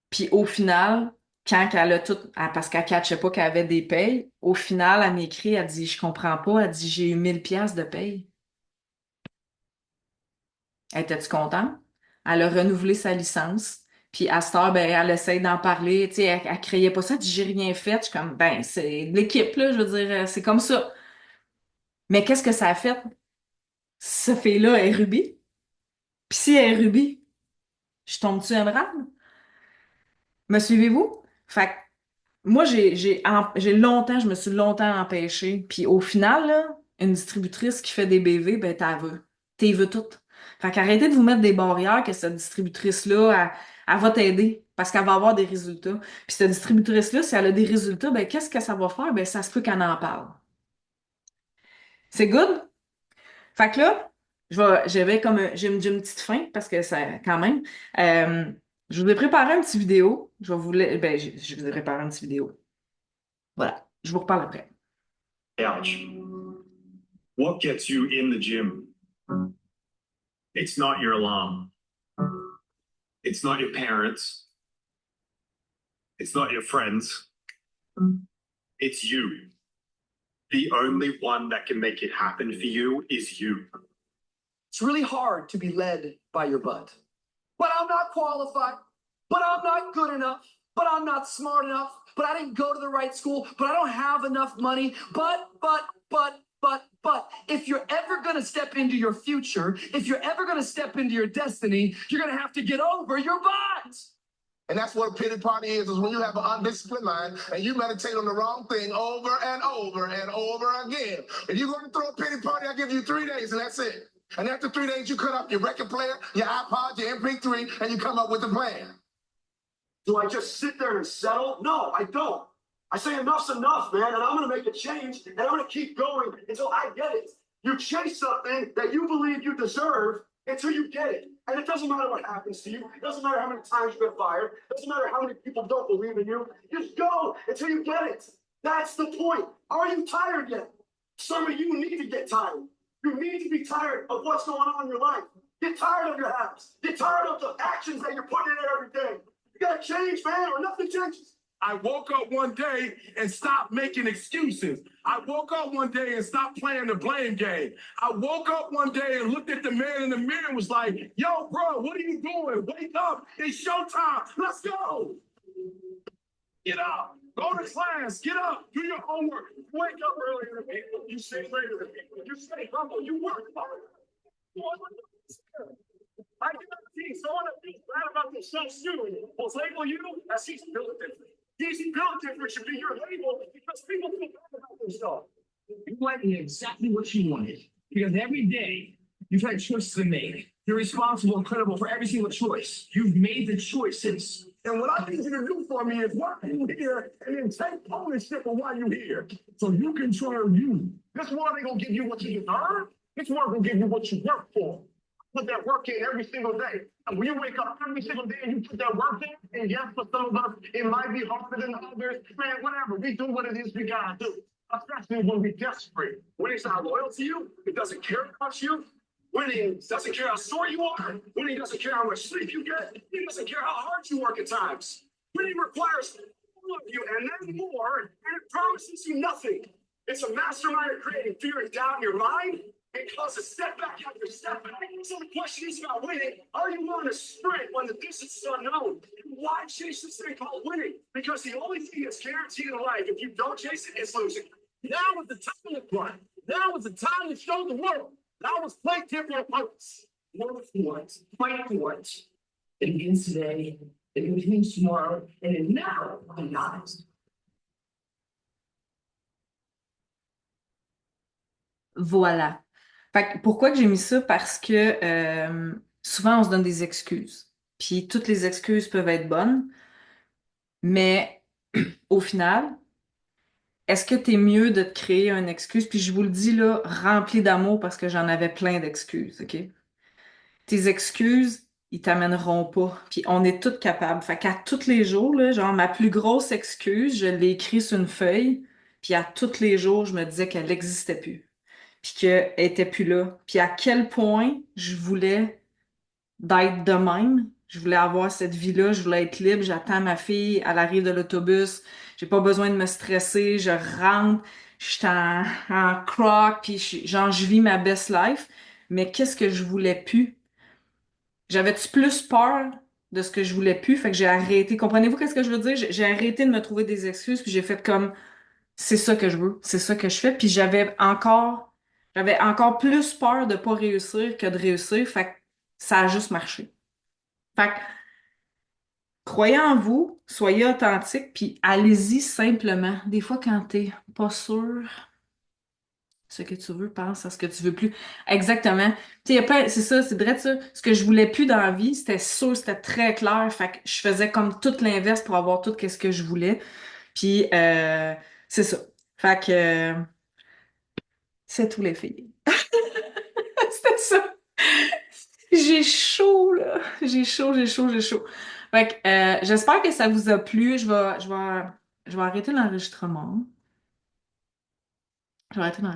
Puis au final, quand elle a tout, parce qu'elle catchait pas qu'elle avait des payes, au final, elle m'écrit, elle dit, je comprends pas, elle dit, j'ai eu 1000 pièces de paye. Étais-tu contente? Elle a renouvelé sa licence. Puis à cette heure, ben, elle essaye d'en parler. Tu sais, elle criait pas ça, elle dit, j'ai rien fait. Je suis comme, ben, c'est de l'équipe, là, je veux dire, c'est comme ça. Mais qu'est-ce que ça a fait? Cette fille-là est Ruby. Puis si elle est Ruby, je tombe-tu émeraude? Me suivez-vous? Fait que moi, j'ai longtemps, je me suis longtemps empêchée. Puis au final, là, une distributrice qui fait des BV, ben t'as veux. T'es veux toutes. Fait qu'arrêtez de vous mettre des barrières que cette distributrice-là, elle va t'aider parce qu'elle va avoir des résultats. Puis cette distributrice-là, si elle a des résultats, ben qu'est-ce que ça va faire? Ben ça se peut qu'elle en parle. C'est good? Fait que là, j'avais comme j'ai une petite fin parce que ça, quand même. Euh, je vous ai préparé un petit vidéo. Ben, je vous ai préparé une petite vidéo. Voilà. Je vous reparle après. Couch. What gets you in the gym? It's not your alarm. It's not your parents. It's not your friends. It's you. The only one that can make it happen for you is you. It's really hard to be led by your butt. But I'm not qualified. But I'm not good enough. But I'm not smart enough. But I didn't go to the right school. But I don't have enough money. But. If you're ever going to step into your future, if you're ever going to step into your destiny, you're going to have to get over your butt. And that's what a pity party is when you have an undisciplined mind and you meditate on the wrong thing over and over and over again. If you're going to throw a pity party, I give you 3 days and that's it. And after 3 days, you cut up your record player, your iPod, your MP3, and you come up with a plan. Do I just sit there and settle? No, I don't. I say enough's enough, man, and I'm going to make a change, and I'm going to keep going until I get it. You chase something that you believe you deserve until you get it. And it doesn't matter what happens to you. It doesn't matter how many times you've been fired. It doesn't matter how many people don't believe in you. Just go until you get it. That's the point. Are you tired yet? Some of you need to get tired. You need to be tired of what's going on in your life. Get tired of your habits. Get tired of the actions that you're putting in every day. You got to change, man, or nothing changes. I woke up one day and stopped making excuses. I woke up one day and stopped playing the blame game. I woke up one day and looked at the man in the mirror and was like, yo, bro, what are you doing? Wake up. It's showtime. Let's go. Get up. Go to class. Get up. Do your homework. Wake up earlier than people. You stay later than people. You stay humble. You work hard. I cannot see someone that feels bad about themselves too. Will label you as he's built different. He's built different should be your label because people feel bad about themselves. You went in exactly what you wanted because every day you've had choices to make. You're responsible and credible for every single choice. You've made the choices. And what I need you to do for me is why you here and then take ownership of why you're here. So you control you. This world ain't gonna give you what you deserve. This world gonna give you what you work for. Put that work in every single day. And when you wake up every single day and you put that work in, and yes, for some of us, it might be harder than others. Man, whatever. We do what it is we gotta do. Especially when we're desperate. When it's not loyal to you, it doesn't care about you. When he doesn't care how sore you are, when he doesn't care how much sleep you get, he doesn't care how hard you work at times. When he requires all of you and then more, and it promises you nothing. It's a mastermind of creating fear and doubt in your mind. It causes setback after setback. So the question is about winning. Are you willing to sprint when the distance is unknown? Why chase this thing called winning? Because the only thing that's guaranteed in life, if you don't chase it, is losing. Now is the time to grind. Now is the time to show the world. Now is play different purpose. Work for it. Fight for it. It begins today. It begins tomorrow. And it now I'm honest. Voilà. Fait que pourquoi que j'ai mis ça? Parce que souvent on se donne des excuses. Puis toutes les excuses peuvent être bonnes, mais au final, est-ce que t'es mieux de te créer une excuse? Puis je vous le dis là, rempli d'amour parce que j'en avais plein d'excuses, OK? Tes excuses, ils t'amèneront pas. Puis on est toutes capables. Fait qu'à tous les jours, là, genre ma plus grosse excuse, je l'ai écrite sur une feuille, puis à tous les jours, je me disais qu'elle n'existait plus, puis qu'elle était plus là. Puis à quel point je voulais d'être de même. Je voulais avoir cette vie-là, je voulais être libre. J'attends ma fille à l'arrivée de l'autobus. J'ai pas besoin de me stresser. Je rentre, je suis en croc, puis genre, je vis ma best life. Mais qu'est-ce que je voulais plus? J'avais-tu plus peur de ce que je voulais plus? Fait que j'ai arrêté. Comprenez-vous qu'est-ce que je veux dire? J'ai arrêté de me trouver des excuses, puis j'ai fait comme, c'est ça que je veux, c'est ça que je fais. Puis j'avais encore plus peur de pas réussir que de réussir. Fait que ça a juste marché. Fait que, croyez en vous, soyez authentique, puis allez-y simplement. Des fois, quand t'es pas sûr ce que tu veux, pense à ce que tu veux plus. Exactement. Tu sais, c'est ça, c'est vrai ça. Ce que je voulais plus dans la vie, c'était sûr, c'était très clair. Fait que je faisais comme tout l'inverse pour avoir tout ce que je voulais. Puis, c'est ça. Fait que, c'est tout les filles. C'était ça. J'ai chaud, là. J'ai chaud, j'ai chaud, j'ai chaud. Fait que, j'espère que ça vous a plu. Je vais arrêter l'enregistrement. Je vais arrêter l'enregistrement.